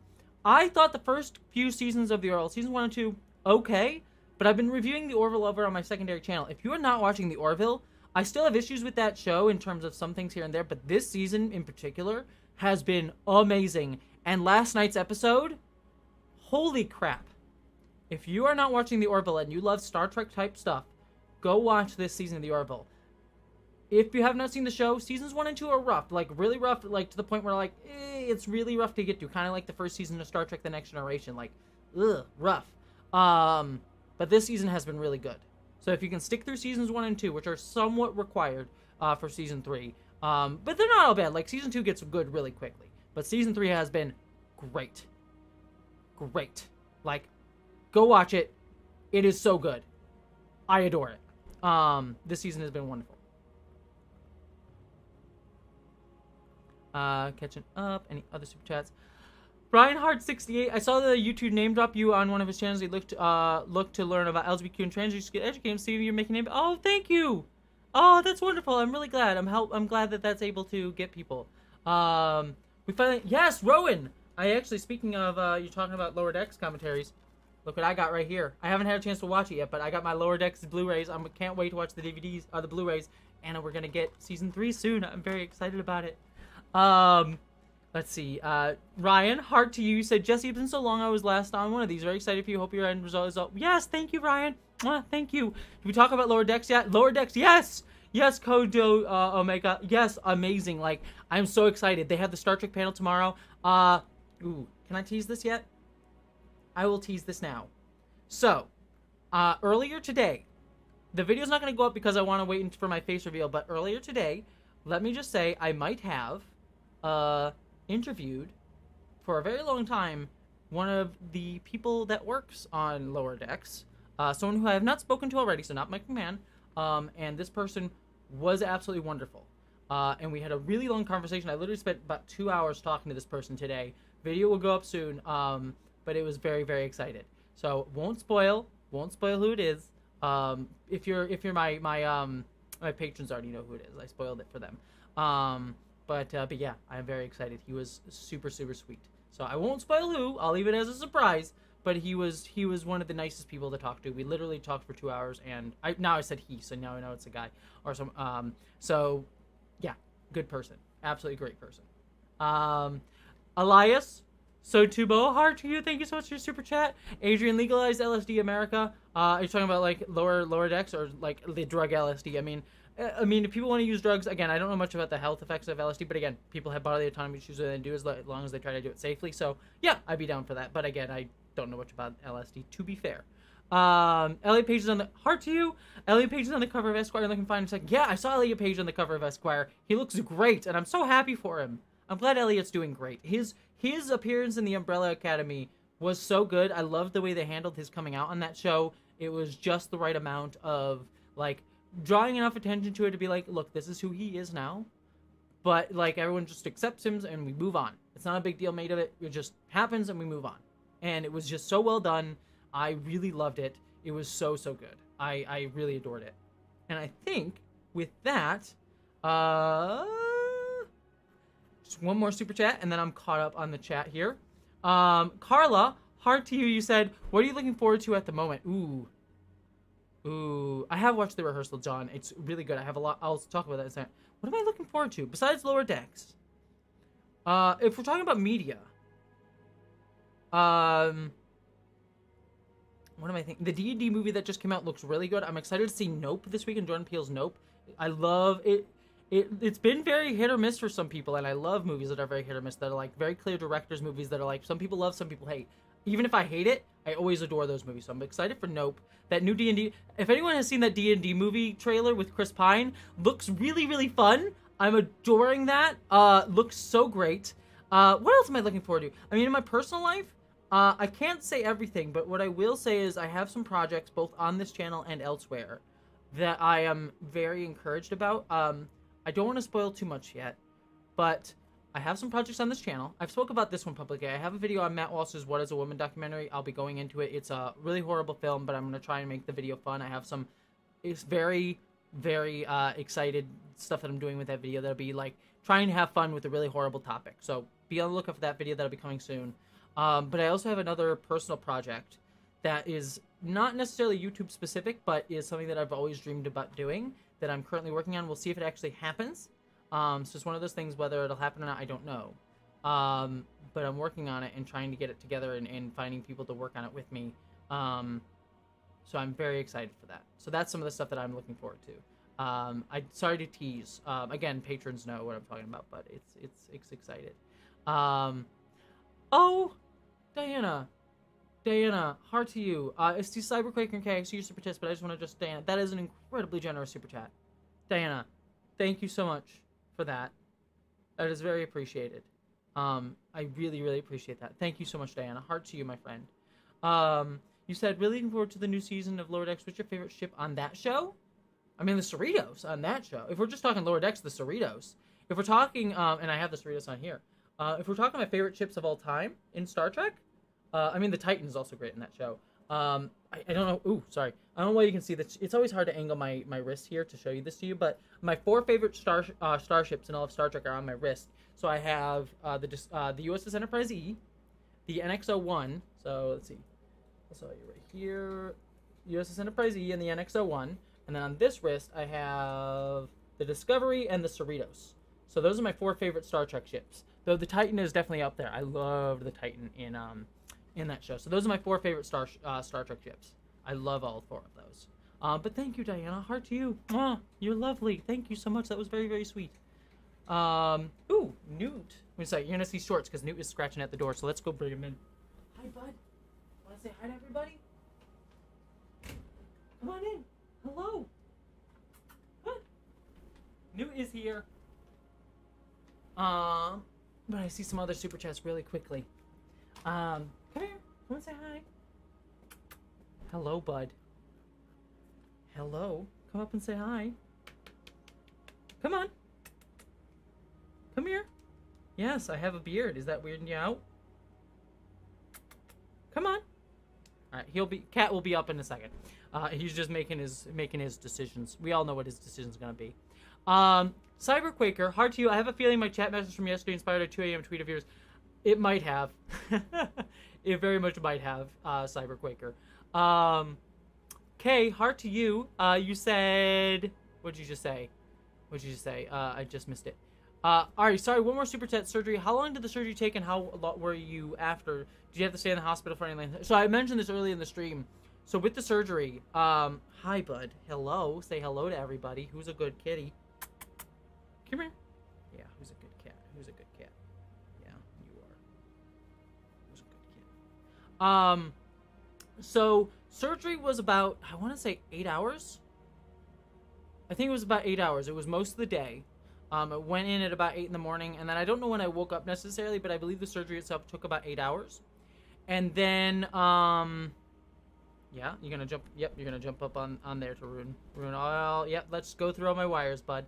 I thought the first few seasons of the Orville, season 1 and 2, okay. But I've been reviewing the Orville over on my secondary channel. If you are not watching the Orville, I still have issues with that show in terms of some things here and there, but this season in particular has been amazing. And last night's episode, holy crap. If you are not watching the Orville and you love Star Trek type stuff, go watch this season of the Orville. If you have not seen the show, seasons 1 and 2 are rough, like really rough, like to the point where it's really rough to get to, kind of like the first season of Star Trek The Next Generation, like, rough. But this season has been really good. So if you can stick through seasons 1 and 2, which are somewhat required for season 3, but they're not all bad. Like, season 2 gets good really quickly. But season 3 has been great. Great. Like, go watch it. It is so good. I adore it. This season has been wonderful. Catching up. Any other super chats? Reinhardt68, I saw the YouTube name drop you on one of his channels. He looked to learn about LGBTQ and trans issues, get educated, see you're making name. Oh, thank you. Oh, that's wonderful. I'm really glad. I'm glad that that's able to get people. We finally, yes, Rowan. I actually, speaking of you're talking about Lower Decks commentaries, look what I got right here. I haven't had a chance to watch it yet, but I got my Lower Decks Blu-rays. I can't wait to watch the DVDs, the Blu-rays, and we're gonna get season 3 soon. I'm very excited about it. Let's see. Ryan, heart to you. You said, Jessie, it's been so long I was last on one of these. Very excited for you. Hope your end result is up. Yes, thank you, Ryan. Thank you. Did we talk about Lower Decks yet? Lower Decks, yes! Yes, Kodo Omega. Yes, amazing. Like, I'm so excited. They have the Star Trek panel tomorrow. Ooh, can I tease this yet? I will tease this now. So, earlier today, the video's not going to go up because I want to wait for my face reveal, but earlier today, let me just say, I might have interviewed for a very long time one of the people that works on Lower Decks, someone who I have not spoken to already, so not Mike McMahon, and this person was absolutely wonderful. And we had a really long conversation. I literally spent about 2 hours talking to this person today. Video will go up soon, but it was very, very excited. So won't spoil who it is. If you're my patrons already know who it is. I spoiled it for them. But yeah, I'm very excited. He was super, super sweet. So I won't spoil who. I'll leave it as a surprise. But he was one of the nicest people to talk to. We literally talked for 2 hours, and now I said he, so now I know it's a guy or some. So yeah, good person, absolutely great person. Elias Sotubo, heart to you. Thank you so much for your super chat. Adrian, legalized LSD America. Are you talking about like lower decks or like the drug LSD? I mean, if people want to use drugs, again, I don't know much about the health effects of LSD, but again, people have bodily autonomy to choose what they do as long as they try to do it safely. So yeah, I'd be down for that. But again, I don't know much about LSD, to be fair. Elliot Page is on the heart to you. Elliot Page is on the cover of Esquire. Looking fine in a second. Yeah, I saw Elliot Page on the cover of Esquire. He looks great, and I'm so happy for him. I'm glad Elliot's doing great. His appearance in the Umbrella Academy was so good. I loved the way they handled his coming out on that show. It was just the right amount of like drawing enough attention to it to be like, look, this is who he is now. But like everyone just accepts him and we move on. It's not a big deal made of it. It just happens and we move on. And it was just so well done. I really loved it. It was so, so good. I really adored it. And I think with that, just one more super chat, and then I'm caught up on the chat here. Carla, heart to you. You said, what are you looking forward to at the moment? Ooh. I have watched the rehearsal, John. It's really good. I have a lot. I'll talk about that in a second. What am I looking forward to besides Lower Decks? If we're talking about media, what am I thinking? The D&D movie that just came out looks really good. I'm excited to see Nope this weekend. Jordan Peele's Nope. I love it. It's been very hit or miss for some people, and I love movies that are very hit or miss, that are like very clear directors movies that are like some people love, some people hate. Even if I hate it, I always adore those movies. So I'm excited for Nope. That new D&D. If anyone has seen that D&D movie trailer with Chris Pine, looks really, really fun. I'm adoring that. Looks so great. What else am I looking forward to? I mean, in my personal life, I can't say everything, but what I will say is I have some projects both on this channel and elsewhere that I am very encouraged about. I don't want to spoil too much yet, but I have some projects on this channel. I've spoke about this one publicly. I have a video on Matt Walsh's What is a Woman documentary. I'll be going into it. It's a really horrible film, but I'm going to try and make the video fun. I have some very, very excited stuff that I'm doing with that video that'll be like trying to have fun with a really horrible topic. So be on the lookout for that video. That'll be coming soon. But I also have another personal project that is not necessarily YouTube specific, but is something that I've always dreamed about doing that I'm currently working on. We'll see if it actually happens. So it's one of those things, whether it'll happen or not, I don't know. But I'm working on it and trying to get it together and finding people to work on it with me. So I'm very excited for that. So that's some of the stuff that I'm looking forward to. I'm sorry to tease. Again, patrons know what I'm talking about, but it's excited. Oh, Diana, heart to you. It's the Cyberquake and KX user super chat, but I just want to Diana, that is an incredibly generous super chat. Diana, thank you so much for that. That is very appreciated. I really, really appreciate that. Thank you so much, Diana. Heart to you, my friend. You said, really looking forward to the new season of Lower Decks. What's your favorite ship on that show? I mean, the Cerritos on that show. If we're just talking Lower Decks, the Cerritos. If we're talking, and I have the Cerritos on here. If we're talking my favorite ships of all time in Star Trek, I mean, the Titan is also great in that show. I don't know. Ooh, sorry. I don't know why you can see that. It's always hard to angle my wrist here to show you this to you, but my 4 favorite starships in all of Star Trek are on my wrist. So I have the USS Enterprise E, the NX-01. So let's see. I'll show you right here. USS Enterprise E and the NX-01. And then on this wrist, I have the Discovery and the Cerritos. So those are my 4 favorite Star Trek ships. Though the Titan is definitely up there. I loved the Titan in that show. So those are my 4 favorite Star Trek ships. I love all 4 of those. But thank you, Diana. Heart to you. You're lovely. Thank you so much. That was very, very sweet. Ooh, Newt. Wait a second. You're gonna see shorts because Newt is scratching at the door. So let's go bring him in. Hi, bud. Want to say hi to everybody? Come on in. Hello. Newt is here. But I see some other super chats really quickly. Come here. Come and say hi. Hello, bud. Hello. Come up and say hi. Come on. Come here. Yes, I have a beard. Is that weirding you out? Come on. All right, Cat will be up in a second. He's just making his decisions. We all know what his decision's gonna be. Cyberquaker, hard to you. I have a feeling my chat message from yesterday inspired a 2 a.m. tweet of yours. It might have. It very much might have, Cyberquaker. Kay, heart to you. You said... What'd you just say? I just missed it. Alright, sorry, one more super chat. Surgery. How long did the surgery take and how long were you after? Did you have to stay in the hospital for any length? So I mentioned this early in the stream. So with the surgery, hi, bud. Hello. Say hello to everybody. Who's a good kitty? Come here. Yeah, who's a good cat? Who's a good cat? Yeah, you are. Who's a good kid? So surgery was about, I want to say 8 hours. I think it was about 8 hours. It was most of the day. It went in at about 8 in the morning, and then I don't know when I woke up necessarily, but I believe the surgery itself took about 8 hours. And then, yeah, you're gonna jump. Yep, you're gonna jump up on there to ruin all. Yep, let's go through all my wires, bud.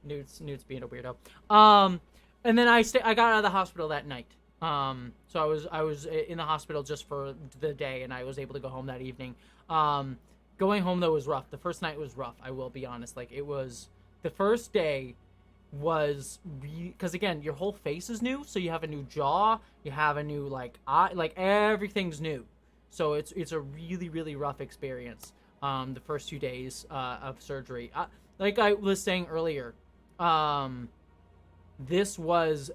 Newt's being a weirdo. And then I got out of the hospital that night. So I was in the hospital just for the day, and I was able to go home that evening. Going home though was rough. The first night was rough. I will be honest. Like it was the first day was because again your whole face is new, so you have a new jaw, you have a new like eye, like everything's new. So it's a really rough experience. The first 2 days of surgery. Like I was saying earlier, this was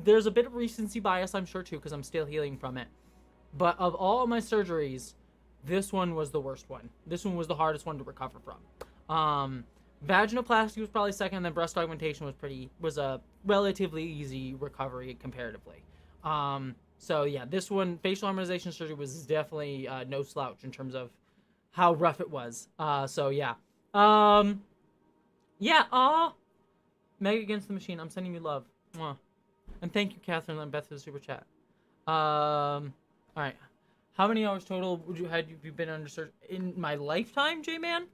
there's a bit of recency bias, I'm sure too, because I'm still healing from it. But of all my surgeries, this one was the worst one. This one was the hardest one to recover from. Vaginoplasty was probably second, and then breast augmentation was a relatively easy recovery comparatively. So yeah, this one, facial harmonization surgery, was definitely no slouch in terms of how rough it was. So yeah. Yeah, Meg against the machine, I'm sending you love. Mwah. And thank you, Catherine and Beth, for the super chat. Alright. How many hours total have you been under surgery in my lifetime, J-Man?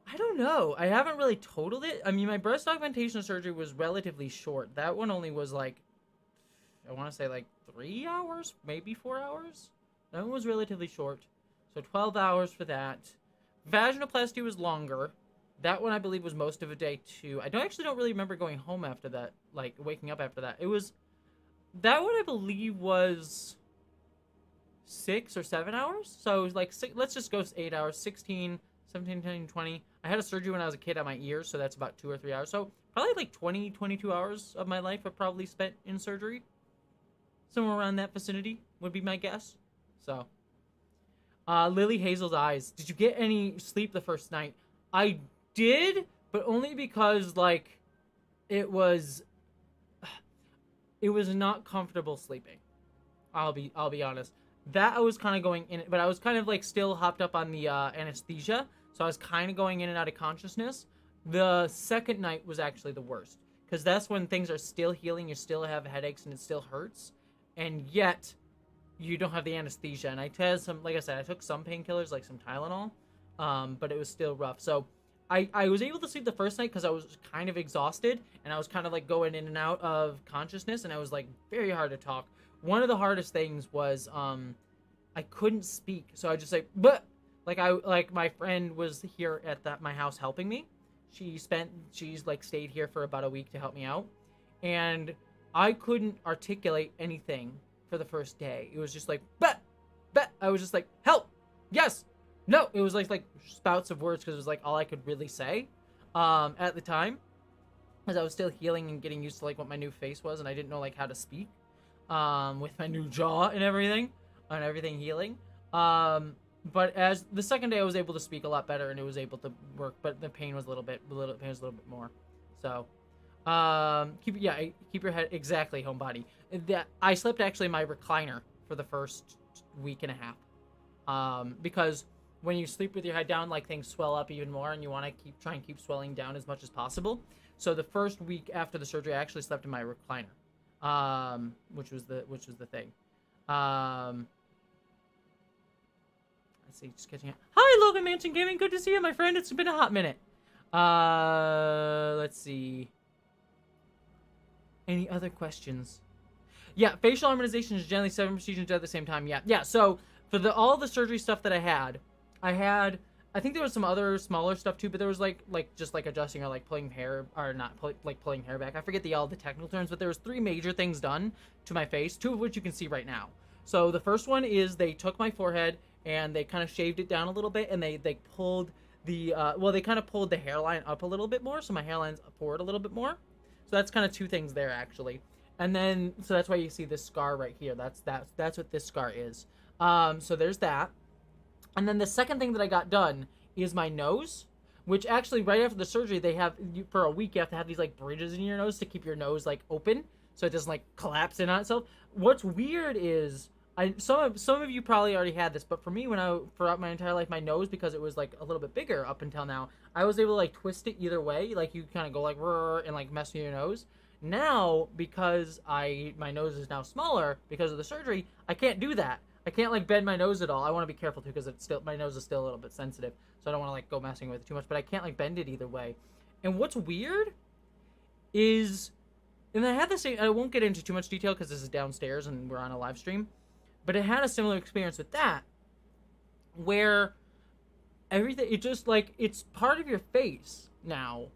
I don't know. I haven't really totaled it. I mean, my breast augmentation surgery was relatively short. That one only was like, I want to say like 3 hours, maybe 4 hours. That one was relatively short. So 12 hours for that. Vaginoplasty was longer. That one I believe was most of a day too. I don't really remember going home after that, like waking up after that. That one I believe was 6 or 7 hours. So it was like let's just go 8 hours, 16, 17, 19, 20. I had a surgery when I was a kid on my ears, so that's about 2 or 3 hours. So probably like 20, 22 hours of my life I probably spent in surgery. Somewhere around that vicinity would be my guess. So, Lily Hazel's eyes. Did you get any sleep the first night? I did, but only because like it was not comfortable sleeping. I'll be honest. That I was kind of going in, but I was kind of like still hopped up on the anesthesia, so I was kind of going in and out of consciousness. The second night was actually the worst, because that's when things are still healing, you still have headaches, and it still hurts, and yet you don't have the anesthesia. And I had some, like I said, I took some painkillers, like some Tylenol, but it was still rough. So I was able to sleep the first night because I was kind of exhausted, and I was kind of like going in and out of consciousness, and I was like very hard to talk. One of the hardest things was I couldn't speak, so I just like my friend was here at my house helping me. She's like stayed here for about a week to help me out, and I couldn't articulate anything for the first day. It was just like but I was just like help, yes, no. It was like spouts of words because it was like all I could really say at the time, as I was still healing and getting used to like what my new face was, and I didn't know like how to speak with my new jaw and everything healing. But as the second day I was able to speak a lot better, and it was able to work, but the pain was a little bit more. So keep your head, exactly, homebody. That I slept actually in my recliner for the first week and a half, because when you sleep with your head down, like things swell up even more, and you want to try and keep swelling down as much as possible. So the first week after the surgery, I actually slept in my recliner, which was the thing. Let's see, just catching up. Hi, Logan Mansion Gaming. Good to see you, my friend. It's been a hot minute. Let's see. Any other questions? Yeah, facial harmonization is generally 7 procedures at the same time. Yeah. So for all the surgery stuff that I had, I think there was some other smaller stuff too, but there was like just like adjusting or like pulling hair or not like pulling hair back. I forget all the technical terms, but there was 3 major things done to my face, 2 of which you can see right now. So the first one is they took my forehead and they kind of shaved it down a little bit, and they pulled the they kind of pulled the hairline up a little bit more, so my hairline's forward a little bit more. So that's kind of 2 things there actually. And then so that's why you see this scar right here. That's what this scar is. So there's that. And then the second thing that I got done is my nose, which actually right after the surgery they have for a week you have to have these like bridges in your nose to keep your nose like open so it doesn't like collapse in on itself. What's weird is some of you probably already had this, but for me, throughout my entire life, my nose, because it was like a little bit bigger up until now, I was able to like twist it either way, like you kind of go like and like mess with your nose. Now, because my nose is now smaller because of the surgery, I can't do that. I can't like bend my nose at all. I want to be careful too because my nose is still a little bit sensitive, so I don't want to like go messing with it too much. But I can't like bend it either way. And what's weird is, and I had the same. I won't get into too much detail because this is downstairs and we're on a live stream. But it had a similar experience with that, where everything, it just like, it's part of your face now,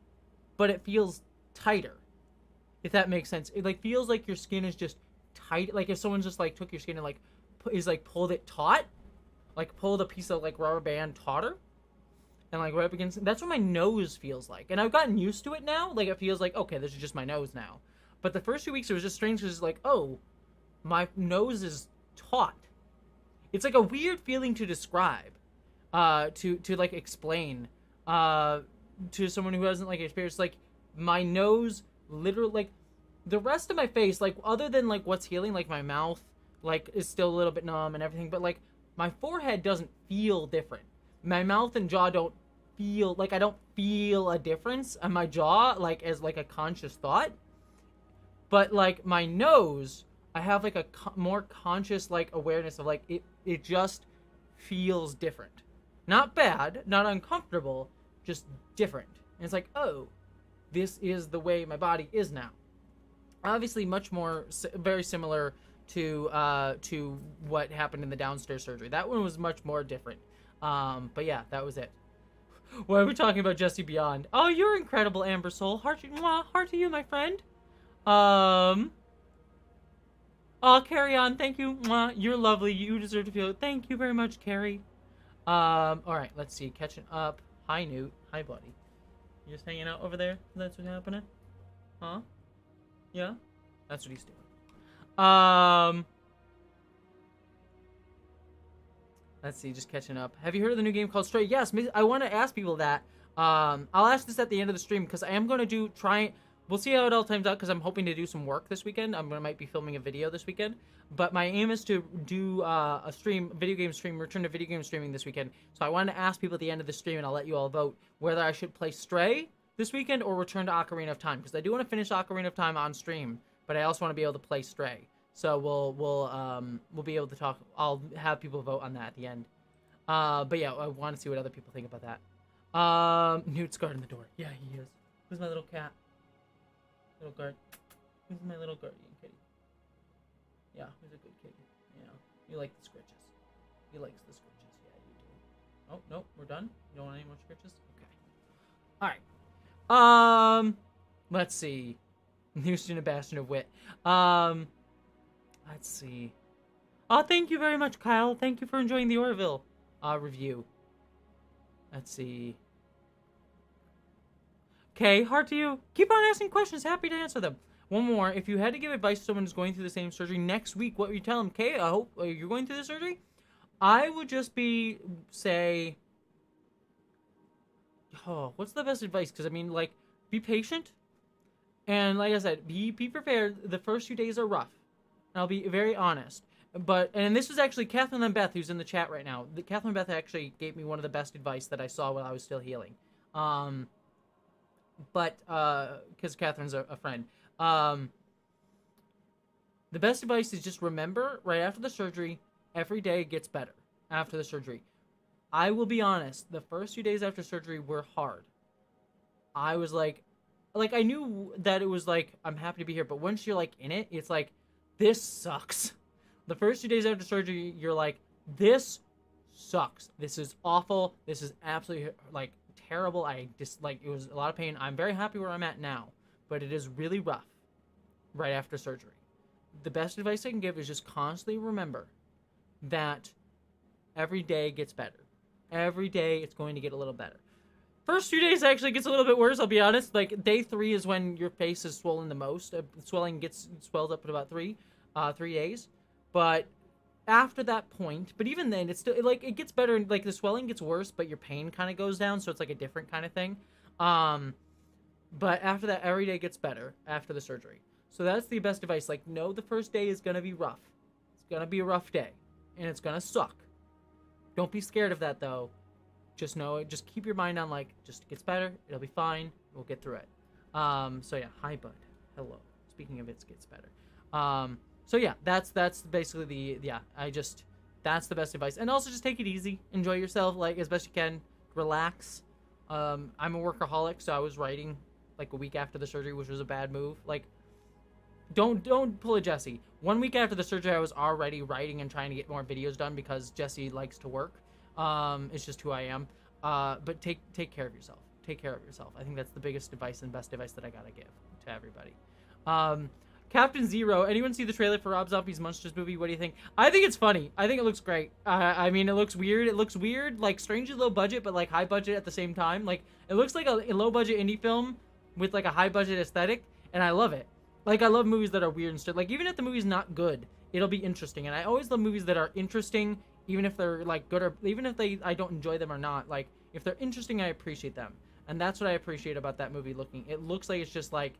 but it feels tighter, if that makes sense. It like feels like your skin is just tight, like if someone just like took your skin and like pulled it taut, like pulled a piece of like rubber band tauter, and like right up against, that's what my nose feels like. And I've gotten used to it now, like it feels like, okay, this is just my nose now. But the first 2 weeks it was just strange because it's like, oh, my nose is taut. It's like a weird feeling to describe, to like explain, to someone who hasn't like experienced. Like my nose, literally, like the rest of my face, like other than like what's healing, like my mouth, like is still a little bit numb and everything, but like my forehead doesn't feel different. My mouth and jaw don't feel like, I don't feel a difference on my jaw, like as like a conscious thought. But like my nose, I have like a more conscious like awareness of like it just feels different. Not bad, not uncomfortable, just different. And it's like, oh, this is the way my body is now. Obviously much more very similar to what happened in the downstairs surgery. That one was much more different. But yeah, that was it. Why are we talking about Jessie Beyond? Oh, you're incredible, Amber Soul. Heart to you, my friend. Oh, Carrie on, thank you. Mwah, you're lovely. You deserve to feel it. Thank you very much, Carrie. Alright, let's see. Catching up. Hi, Newt. Hi, buddy. You just hanging out over there? That's what's happening? Huh? Yeah? That's what he's doing. Let's see, just catching up. Have you heard of the new game called Stray? Yes, I want to ask people that. I'll ask this at the end of the stream, because I am going to we'll see how it all times out, because I'm hoping to do some work this weekend. I might be filming a video this weekend. But my aim is to do a video game stream, return to video game streaming this weekend. So I wanted to ask people at the end of the stream, and I'll let you all vote, whether I should play Stray this weekend or return to Ocarina of Time. Because I do want to finish Ocarina of Time on stream, but I also want to be able to play Stray. So we'll be able to talk. I'll have people vote on that at the end. But yeah, I want to see what other people think about that. Newt's guarding the door. Yeah, he is. Who's my little cat? Little guard. Who's my little guardian kitty? Yeah, who's a good kitty? Yeah, you like the scritches. He likes the scritches. Yeah, you do. Oh, no, we're done? You don't want any more scritches? Okay. Alright. Let's see. New student bastion of wit. Let's see. Oh, thank you very much, Kyle. Thank you for enjoying the Orville review. Let's see. Okay, heart to you. Keep on asking questions. Happy to answer them. One more. If you had to give advice to someone who's going through the same surgery next week, what would you tell them? Okay, I hope you're going through the surgery. I would just say, oh, what's the best advice? Because, I mean, like, be patient. And like I said, be prepared. The first few days are rough. And I'll be very honest. and this was actually Catherine and Beth, who's in the chat right now. Catherine and Beth actually gave me one of the best advice that I saw while I was still healing. But because Catherine's a friend. The best advice is just remember, right after the surgery, every day gets better after the surgery. I will be honest, the first few days after surgery were hard. I was like I knew that it was like, I'm happy to be here, but once you're like in it, it's like, this sucks. The first 2 days after surgery, you're like, this sucks. This is awful. This is absolutely like terrible. It was a lot of pain. I'm very happy where I'm at now, but it is really rough right after surgery. The best advice I can give is just constantly remember that every day gets better. Every day it's going to get a little better. First 2 days actually gets a little bit worse, I'll be honest. Like, day 3 is when your face is swollen the most. Swelling swells up at about 3 days. But after that point, but even then, it's still, it gets better. Like, the swelling gets worse, but your pain kind of goes down, so it's like a different kind of thing. But after that, every day gets better after the surgery. So that's the best advice. Like, know the first day is going to be rough. It's going to be a rough day, and it's going to suck. Don't be scared of that, though. Just know it. Just keep your mind on, like, just gets better. It'll be fine. We'll get through it. So yeah, hi, bud. Hello. Speaking of it gets better. So yeah, that's basically that's the best advice. And also just take it easy. Enjoy yourself, like, as best you can. Relax. I'm a workaholic, so I was writing, like, a week after the surgery, which was a bad move. Like, don't pull a Jessie. 1 week after the surgery, I was already writing and trying to get more videos done because Jessie likes to work. It's just who I am. But take care of yourself. Take care of yourself. I think that's the biggest advice and best advice that I gotta give to everybody. Captain Zero, anyone see the trailer for Rob Zombie's Monsters movie? What do you think? I think it's funny. I think it looks great. I mean, it looks weird. It looks weird, like strangely low budget, but like high budget at the same time. Like, it looks like a low budget indie film with like a high budget aesthetic, and I love it. Like, I love movies that are weird and stuff. Like, even if the movie's not good, it'll be interesting. And I always love movies that are interesting, even if they're like good, or even if I don't enjoy them or not. Like, if they're interesting, I appreciate them. And that's what I appreciate about that movie looking. It looks like it's just like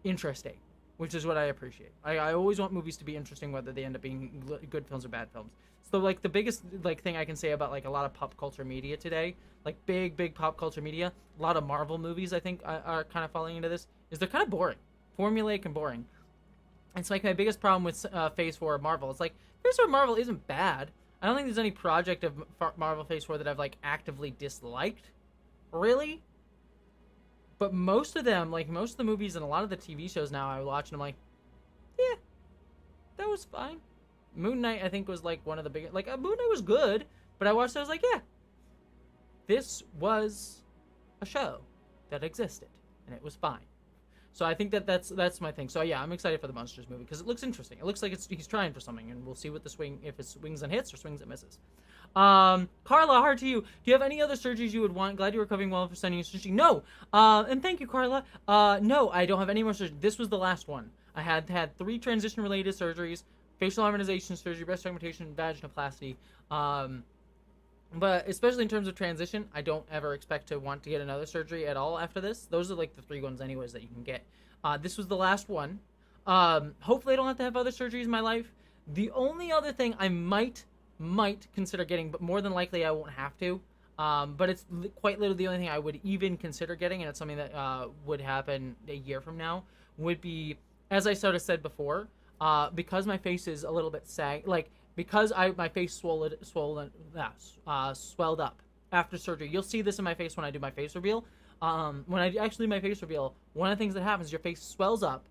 interesting, which is what I appreciate. I always want movies to be interesting, whether they end up being good films or bad films. So like the biggest like thing I can say about like a lot of pop culture media today, like big pop culture media, a lot of Marvel movies I think are kind of falling into this, is they're kind of boring, formulaic and boring. It's like my biggest problem with Phase 4 of Marvel. It's like Phase 4 of Marvel isn't bad. I don't think there's any project of Marvel Phase 4 that I've like actively disliked, really. But most of them, like most of the movies and a lot of the TV shows now I watch, and I'm like, yeah, that was fine. Moon Knight, I think, was like one of the biggest. Like, Moon Knight was good, but I watched it, I was like, yeah, this was a show that existed, and it was fine. So I think that's my thing. So yeah, I'm excited for the Monsters movie because it looks interesting. It looks like he's trying for something, and we'll see what if it swings and hits or swings and misses. Carla, hard to you. Do you have any other surgeries you would want? Glad you're recovering well for sending you surgery. No. And thank you, Carla. No, I don't have any more surgery. This was the last one. I had 3 transition-related surgeries: facial harmonization surgery, breast augmentation, vaginoplasty. But especially in terms of transition, I don't ever expect to want to get another surgery at all after this. Those are like the 3 ones anyways that you can get. This was the last one. Hopefully I don't have to have other surgeries in my life. The only other thing I might consider getting, but more than likely I won't have to, but it's quite literally the only thing I would even consider getting, and it's something that would happen a year from now, would be, as I sort of said before, because my face is a little bit because my face swelled up after surgery. You'll see this in my face when I do my face reveal. When I actually do my face reveal, one of the things that happens is your face swells up,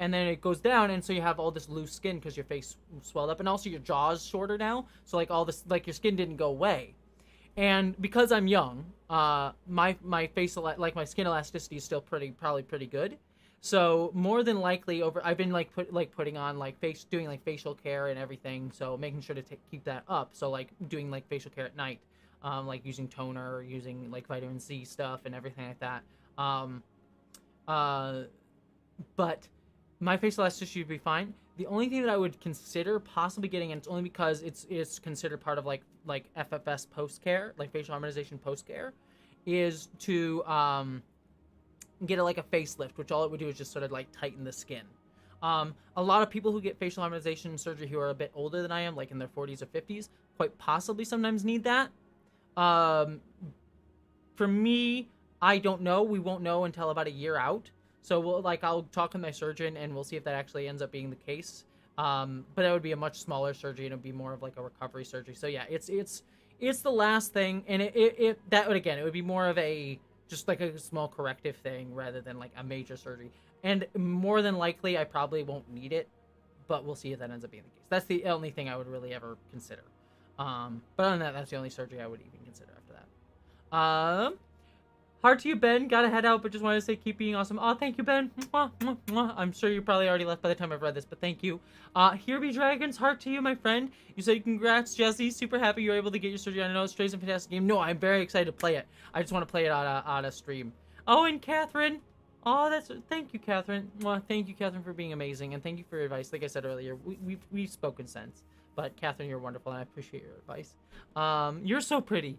and then it goes down, and so you have all this loose skin because your face swelled up, and also your jaw's shorter now, so like all this, like your skin didn't go away. And because I'm young, my face, like my skin elasticity is still probably pretty good. So more than likely, I've been putting on doing like facial care and everything, so making sure to keep that up. So like doing like facial care at night, like using toner, using like vitamin C stuff and everything like that. But my facial elasticity would be fine. The only thing that I would consider possibly getting, and it's only because it's considered part of like FFS post care, like facial harmonization post care, is to get like a facelift, which all it would do is just sort of like tighten the skin. A lot of people who get facial harmonization surgery who are a bit older than I am, like in their 40s or 50s, quite possibly sometimes need that. For me, I don't know. We won't know until about a year out. So I'll talk with my surgeon and we'll see if that actually ends up being the case. But it would be a much smaller surgery and it would be more of like a recovery surgery. So yeah, it's the last thing, and it would be more of a just like a small corrective thing rather than like a major surgery. And more than likely, I probably won't need it, but we'll see if that ends up being the case. That's the only thing I would really ever consider. But other than that, that's the only surgery I would even consider after that. Heart to you, Ben. Gotta head out, but just wanted to say keep being awesome. Oh, thank you, Ben. Mwah, mwah, mwah. I'm sure you're probably already left by the time I've read this, but thank you. Here be dragons. Heart to you, my friend. You say congrats, Jessie. Super happy you were able to get your surgery. I know it's a fantastic game. No, I'm very excited to play it. I just want to play it on a stream. Oh, and Catherine. Oh, thank you, Catherine. Well, thank you, Catherine, for being amazing, and thank you for your advice. Like I said earlier, we've spoken since, but Catherine, you're wonderful, and I appreciate your advice. You're so pretty.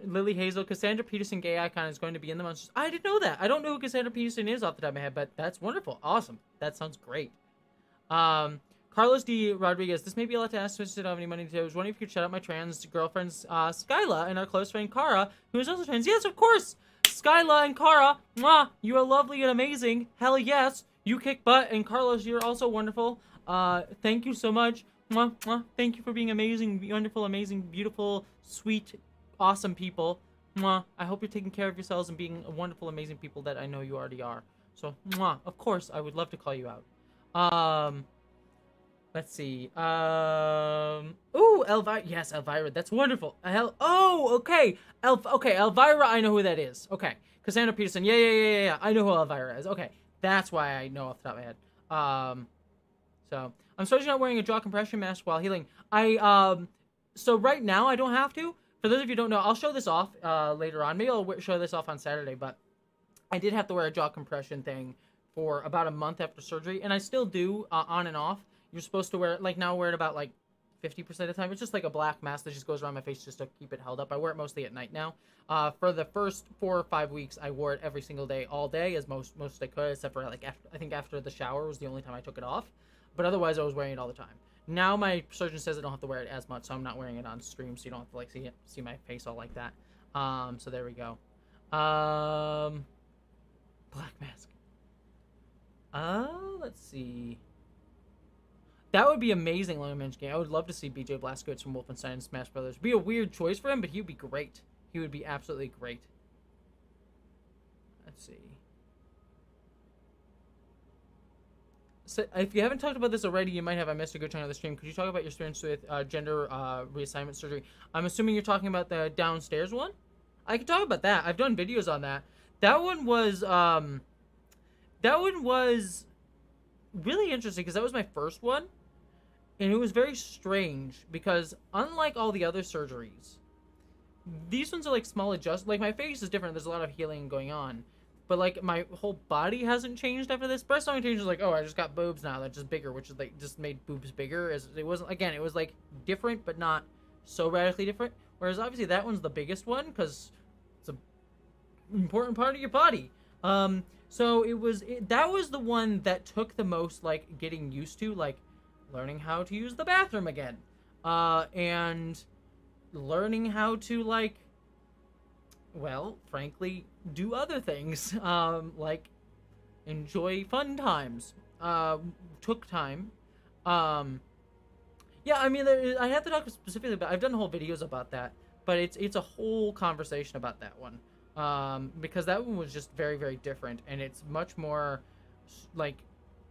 Lily Hazel, Cassandra Peterson, gay icon, is going to be in the monsters. I didn't know that. I don't know who Cassandra Peterson is off the top of my head, but that's wonderful, awesome. That sounds great. Carlos D. Rodriguez, this may be a lot to ask since I don't have any money to. I was wondering if you could shout out my trans girlfriends, Skyla, and our close friend Kara, who is also trans. Yes, of course. Skyla and Kara, mwah, you are lovely and amazing. Hell yes, you kick butt. And Carlos, you're also wonderful. Thank you so much. Mwah, mwah. Thank you for being amazing, wonderful, amazing, beautiful, sweet, awesome people. Mwah. I hope you're taking care of yourselves and being wonderful, amazing people that I know you already are. So, mwah, of course, I would love to call you out. Let's see. Ooh, Elvira. Yes, Elvira. That's wonderful. Okay. Elvira, I know who that is. Okay. Cassandra Peterson. Yeah. I know who Elvira is. Okay. That's why I know off the top of my head. So, I'm sorry you're not wearing a jaw compression mask while healing. So right now, I don't have to. For those of you who don't know, I'll show this off later on. Maybe I'll show this off on Saturday, but I did have to wear a jaw compression thing for about a month after surgery, and I still do on and off. You're supposed to wear it, like now I wear it about like 50% of the time. It's just like a black mask that just goes around my face just to keep it held up. I wear it mostly at night now. For the first 4 or 5 weeks, I wore it every single day, all day, as most I could, except for like after the shower was the only time I took it off. But otherwise, I was wearing it all the time. Now my surgeon says I don't have to wear it as much, so I'm not wearing it on stream, so you don't have to like see my face all like that. So there we go. Black mask. Let's see. That would be amazing, long range game. I would love to see BJ Blazkowicz from Wolfenstein and Smash Brothers. Be a weird choice for him, but he would be great. He would be absolutely great. Let's see. So if you haven't talked about this already, you might have. I missed a good chunk of the stream. Could you talk about your experience with gender reassignment surgery? I'm assuming you're talking about the downstairs one. I can talk about that. I've done videos on that. That one was really interesting because that was my first one. And it was very strange because unlike all the other surgeries, these ones are like small adjust. Like my face is different. There's a lot of healing going on, but like my whole body hasn't changed after this. Breast augmentation was like, oh, I just got boobs now. They're just bigger, which is like just made boobs bigger. As it wasn't, again, it was like different, but not so radically different. Whereas obviously that one's the biggest one because it's an important part of your body. So that was the one that took the most like getting used to, like learning how to use the bathroom again, and learning how to like, well, frankly, do other things, like enjoy fun times. Took time. Yeah, I mean, I have to talk specifically about. I've done whole videos about that, but it's a whole conversation about that one. Because that one was just very, very different, and it's much more like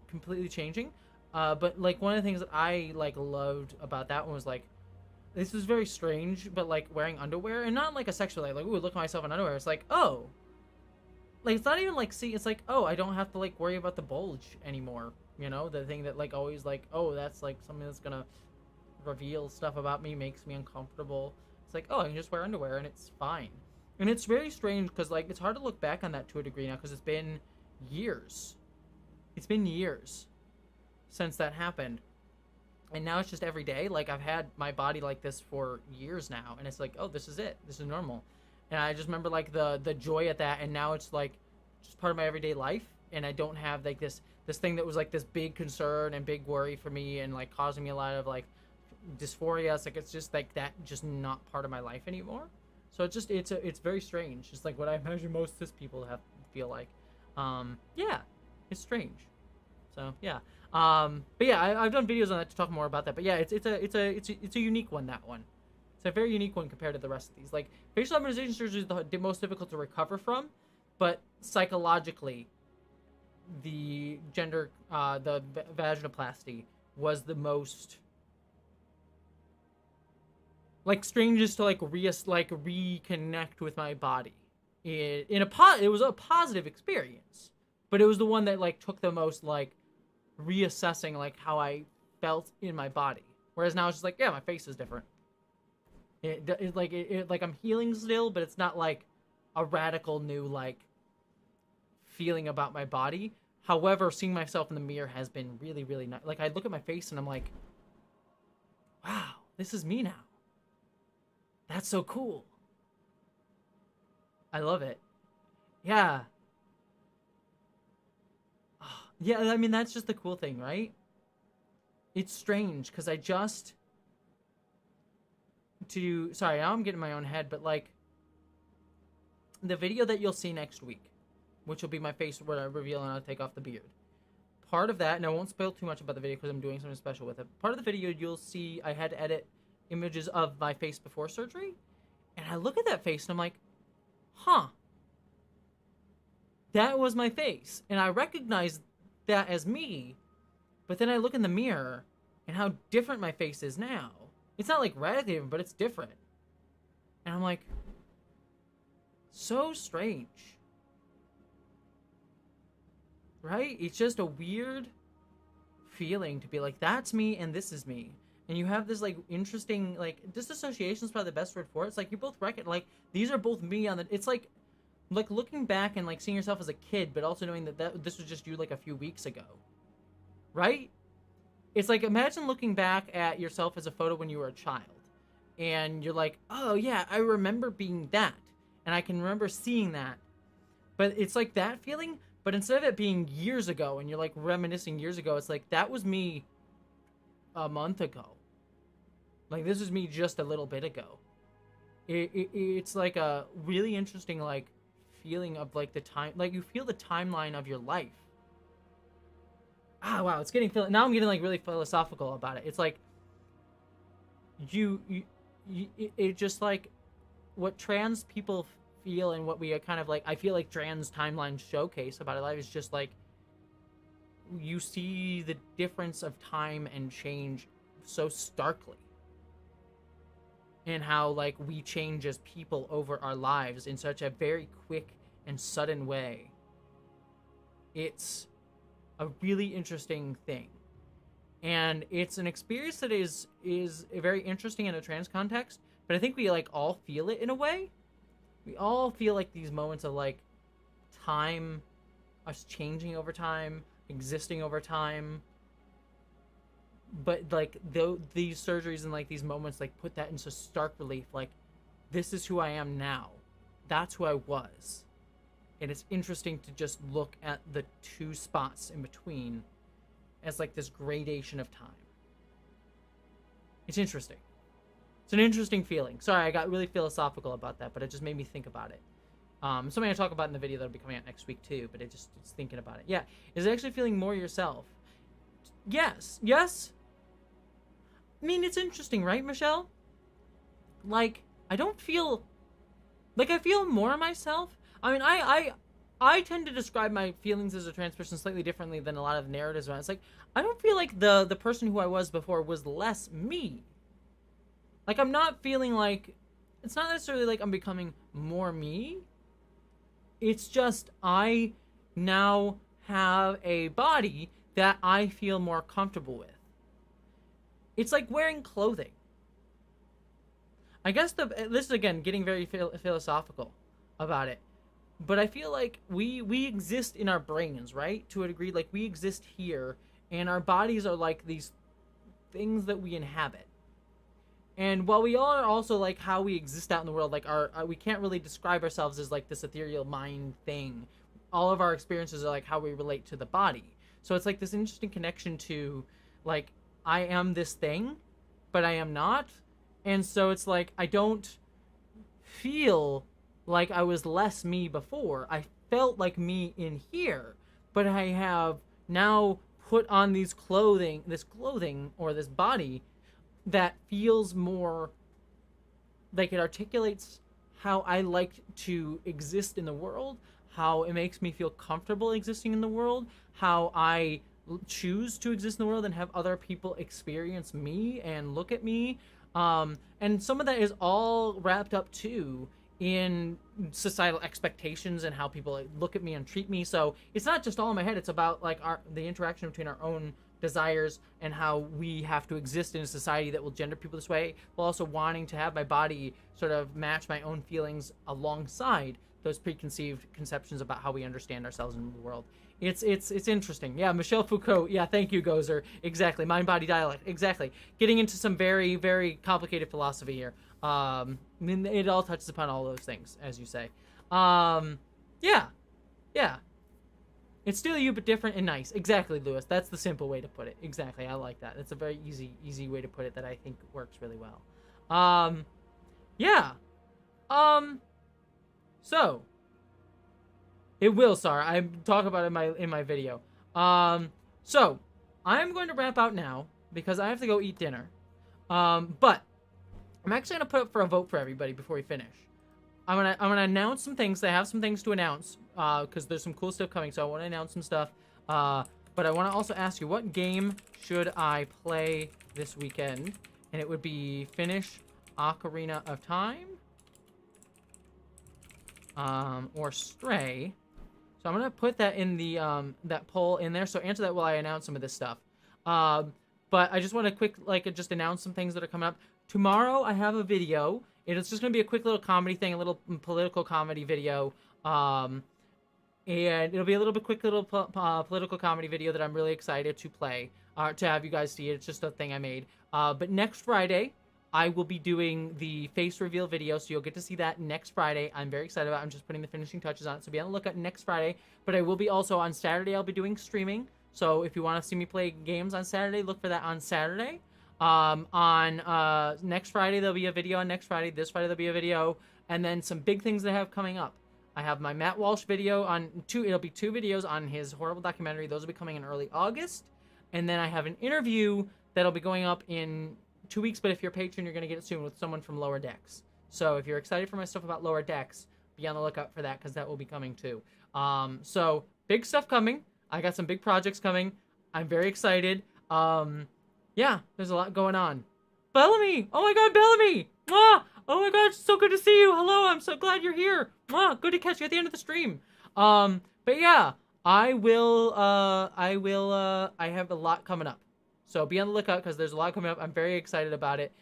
completely changing. But like one of the things that I like loved about that one was like, this was very strange, but like wearing underwear, and not like a sexual like ooh, look at myself in underwear. It's like, oh, like it's not even like, see, it's like, oh, I don't have to like worry about the bulge anymore. You know, the thing that like always like, oh, that's like something that's gonna reveal stuff about me, makes me uncomfortable. It's like, oh, I can just wear underwear and it's fine. And it's very strange because like it's hard to look back on that to a degree now because it's been years. It's been years since that happened. And now it's just every day. Like I've had my body like this for years now, and it's like, oh, this is it. This is normal. And I just remember like the joy at that, and now it's like just part of my everyday life. and I don't have like this thing that was like this big concern and big worry for me and like causing me a lot of like dysphoria. It's like it's just like that, just not part of my life anymore. So it's very strange. It's like what I imagine most cis people feel like. Yeah, it's strange. So yeah. But yeah, I've done videos on that to talk more about that. But yeah, it's a unique one. That one, it's a very unique one compared to the rest of these. Like facial harmonization surgery is the most difficult to recover from, but psychologically, the vaginoplasty was the most like strangest to like reconnect with my body. It was a positive experience, but it was the one that like took the most like reassessing like how I felt in my body. Whereas now it's just like, yeah, my face is different. Like I'm healing still, but it's not like a radical new like feeling about my body. However, seeing myself in the mirror has been really, really nice. Like I look at my face and I'm like, wow, this is me now. That's so cool. I love it. Yeah. Yeah, I mean, that's just the cool thing, right? It's strange, because sorry, now I'm getting my own head, but, like, the video that you'll see next week, which will be my face where I reveal and I'll take off the beard. Part of that, and I won't spoil too much about the video because I'm doing something special with it. Part of the video, you'll see I had to edit images of my face before surgery, and I look at that face and I'm like, huh, that was my face, and I recognize that as me, but then I look in the mirror and how different my face is now. It's not like radically different, but it's different, and I'm like, so strange, right? It's just a weird feeling to be like, that's me and this is me. And you have this like interesting like disassociation is probably the best word for it. It's like you both reckon like these are both me on the. It's like looking back and like seeing yourself as a kid, but also knowing that this was just you like a few weeks ago, right? It's like imagine looking back at yourself as a photo when you were a child, and you're like, oh yeah, I remember being that, and I can remember seeing that, but it's like that feeling. But instead of it being years ago, and you're like reminiscing years ago, it's like that was me a month ago. Like this was me just a little bit ago. It's like a really interesting like feeling of like the time, like you feel the timeline of your life. Ah, wow, it's getting now I'm getting like really philosophical about it. It's like it just like what trans people feel and what we are kind of like, I feel like trans timeline showcase about our life is just like you see the difference of time and change so starkly, and how like we change as people over our lives in such a very quick and sudden way. It's a really interesting thing, and it's an experience that is very interesting in a trans context, but I think we like all feel it in a way. We all feel like these moments of like time, us changing over time, existing over time, but like these surgeries and like these moments like put that into stark relief. Like this is who I am now, that's who I was, and it's interesting to just look at the two spots in between as like this gradation of time. It's interesting. It's an interesting feeling. Sorry, I got really philosophical about that, but it just made me think about it. Something I talk about in the video that'll be coming out next week too, but it's thinking about it. Yeah, is it actually feeling more yourself? Yes. I mean, it's interesting, right, Michelle? Like, I don't feel like I feel more myself. I mean, I tend to describe my feelings as a trans person slightly differently than a lot of narratives around. It's like I don't feel like the person who I was before was less me. Like I'm not feeling like, it's not necessarily like I'm becoming more me. It's just I now have a body that I feel more comfortable with. It's like wearing clothing. I guess this is again getting very philosophical about it, but I feel like we exist in our brains, right? To a degree, like we exist here, and our bodies are like these things that we inhabit. And while we all are also like how we exist out in the world, like we can't really describe ourselves as like this ethereal mind thing. all of our experiences are like how we relate to the body. So it's like this interesting connection to like I am this thing, but I am not. And so it's like I don't feel like I was less me before. I felt like me in here, but I have now put on this clothing or this body that feels more like it articulates how I like to exist in the world, how it makes me feel comfortable existing in the world, how I choose to exist in the world and have other people experience me and look at me. And some of that is all wrapped up too in societal expectations and how people look at me and treat me. So it's not just all in my head. It's about like the interaction between our own desires and how we have to exist in a society that will gender people this way, while also wanting to have my body sort of match my own feelings alongside those preconceived conceptions about how we understand ourselves in the world. It's interesting. Yeah, Michel Foucault. Yeah, thank you, Gozer. Exactly. Mind-body dialect. Exactly. Getting into some very, very complicated philosophy here. It all touches upon all those things, as you say. Yeah. It's still you, but different and nice. Exactly, Lewis. That's the simple way to put it. Exactly. I like that. It's a very easy way to put it that I think works really well. Yeah. So it will, Sarah. I talk about it in my video. So I'm going to wrap out now because I have to go eat dinner. But I'm actually gonna put up for a vote for everybody before we finish. I'm gonna announce some things. I have some things to announce because there's some cool stuff coming. So I want to announce some stuff. But I want to also ask you, what game should I play this weekend? And it would be finish Ocarina of Time, or Stray. So I'm gonna put that in the that poll in there. So answer that while I announce some of this stuff. But I just want to just announce some things that are coming up. Tomorrow I have a video. It's just going to be a quick little comedy thing, a little political comedy video. And it'll be a little bit quick little political comedy video that I'm really excited to play, to have you guys see it. It's just a thing I made. But next Friday, I will be doing the face reveal video, so you'll get to see that next Friday. I'm very excited about it. I'm just putting the finishing touches on it, so be on the lookout next Friday. But I will be also on Saturday, I'll be doing streaming. So if you want to see me play games on Saturday, look for that on Saturday. On next Friday, there'll be a video on next Friday. This Friday, there'll be a video. And then some big things that I have coming up. I have my Matt Walsh video it'll be 2 videos on his horrible documentary. Those will be coming in early August. And then I have an interview that'll be going up in 2 weeks, but if you're a patron, you're going to get it soon with someone from Lower Decks. So if you're excited for my stuff about Lower Decks, be on the lookout for that because that will be coming too. So big stuff coming. I got some big projects coming. I'm very excited. Yeah, there's a lot going on. Bellamy! Oh my god, Bellamy! Mwah! Oh my god, so good to see you. Hello, I'm so glad you're here. Mwah! Good to catch you at the end of the stream. But yeah, I have a lot coming up. So be on the lookout because there's a lot coming up. I'm very excited about it.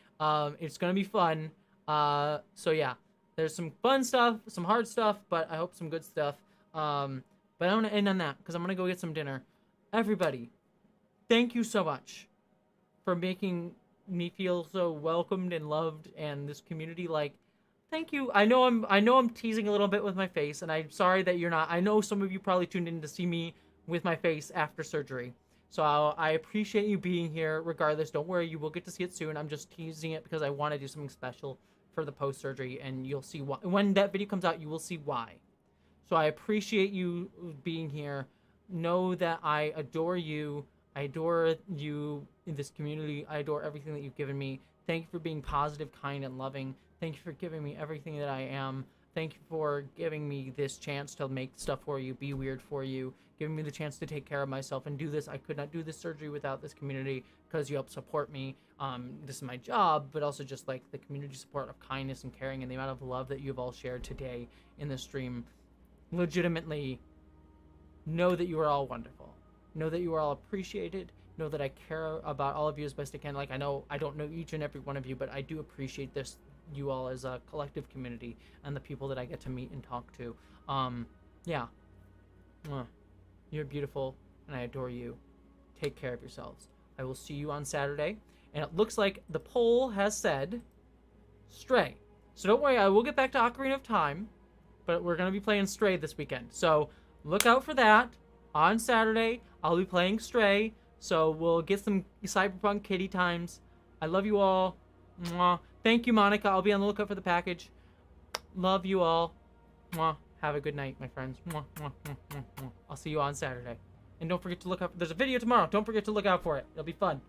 It's gonna be fun. So yeah, there's some fun stuff, some hard stuff, but I hope some good stuff. But I'm gonna end on that because I'm gonna go get some dinner. Everybody, thank you so much for making me feel so welcomed and loved, and this community, like, thank you. I know I'm teasing a little bit with my face, and I'm sorry that you're not. I know some of you probably tuned in to see me with my face after surgery. So I appreciate you being here regardless. Don't worry, you will get to see it soon. I'm just teasing it because I want to do something special for the post-surgery, and you'll see why. When that video comes out, you will see why. So I appreciate you being here. Know that I adore you. I adore you in this community. I adore everything that you've given me. Thank you for being positive, kind, and loving. Thank you for giving me everything that I am. Thank you for giving me this chance to make stuff for you, be weird for you, giving me the chance to take care of myself and do this. I could not do this surgery without this community because you help support me. This is my job, but also just like the community support of kindness and caring and the amount of love that you've all shared today in this stream. Legitimately, know that you are all wonderful. Know that you are all appreciated. Know that I care about all of you as best I can. Like, I know I don't know each and every one of you, but I do appreciate you all as a collective community and the people that I get to meet and talk to. Yeah. You're beautiful, and I adore you. Take care of yourselves. I will see you on Saturday. And it looks like the poll has said Stray. So don't worry, I will get back to Ocarina of Time, but we're going to be playing Stray this weekend. So look out for that. On Saturday, I'll be playing Stray, so we'll get some Cyberpunk kitty times. I love you all. Mwah. Thank you, Monica. I'll be on the lookout for the package. Love you all. Mwah. Have a good night, my friends. Mwah, mwah, mwah, mwah, mwah. I'll see you on Saturday. And don't forget to look out. There's a video tomorrow. Don't forget to look out for it. It'll be fun.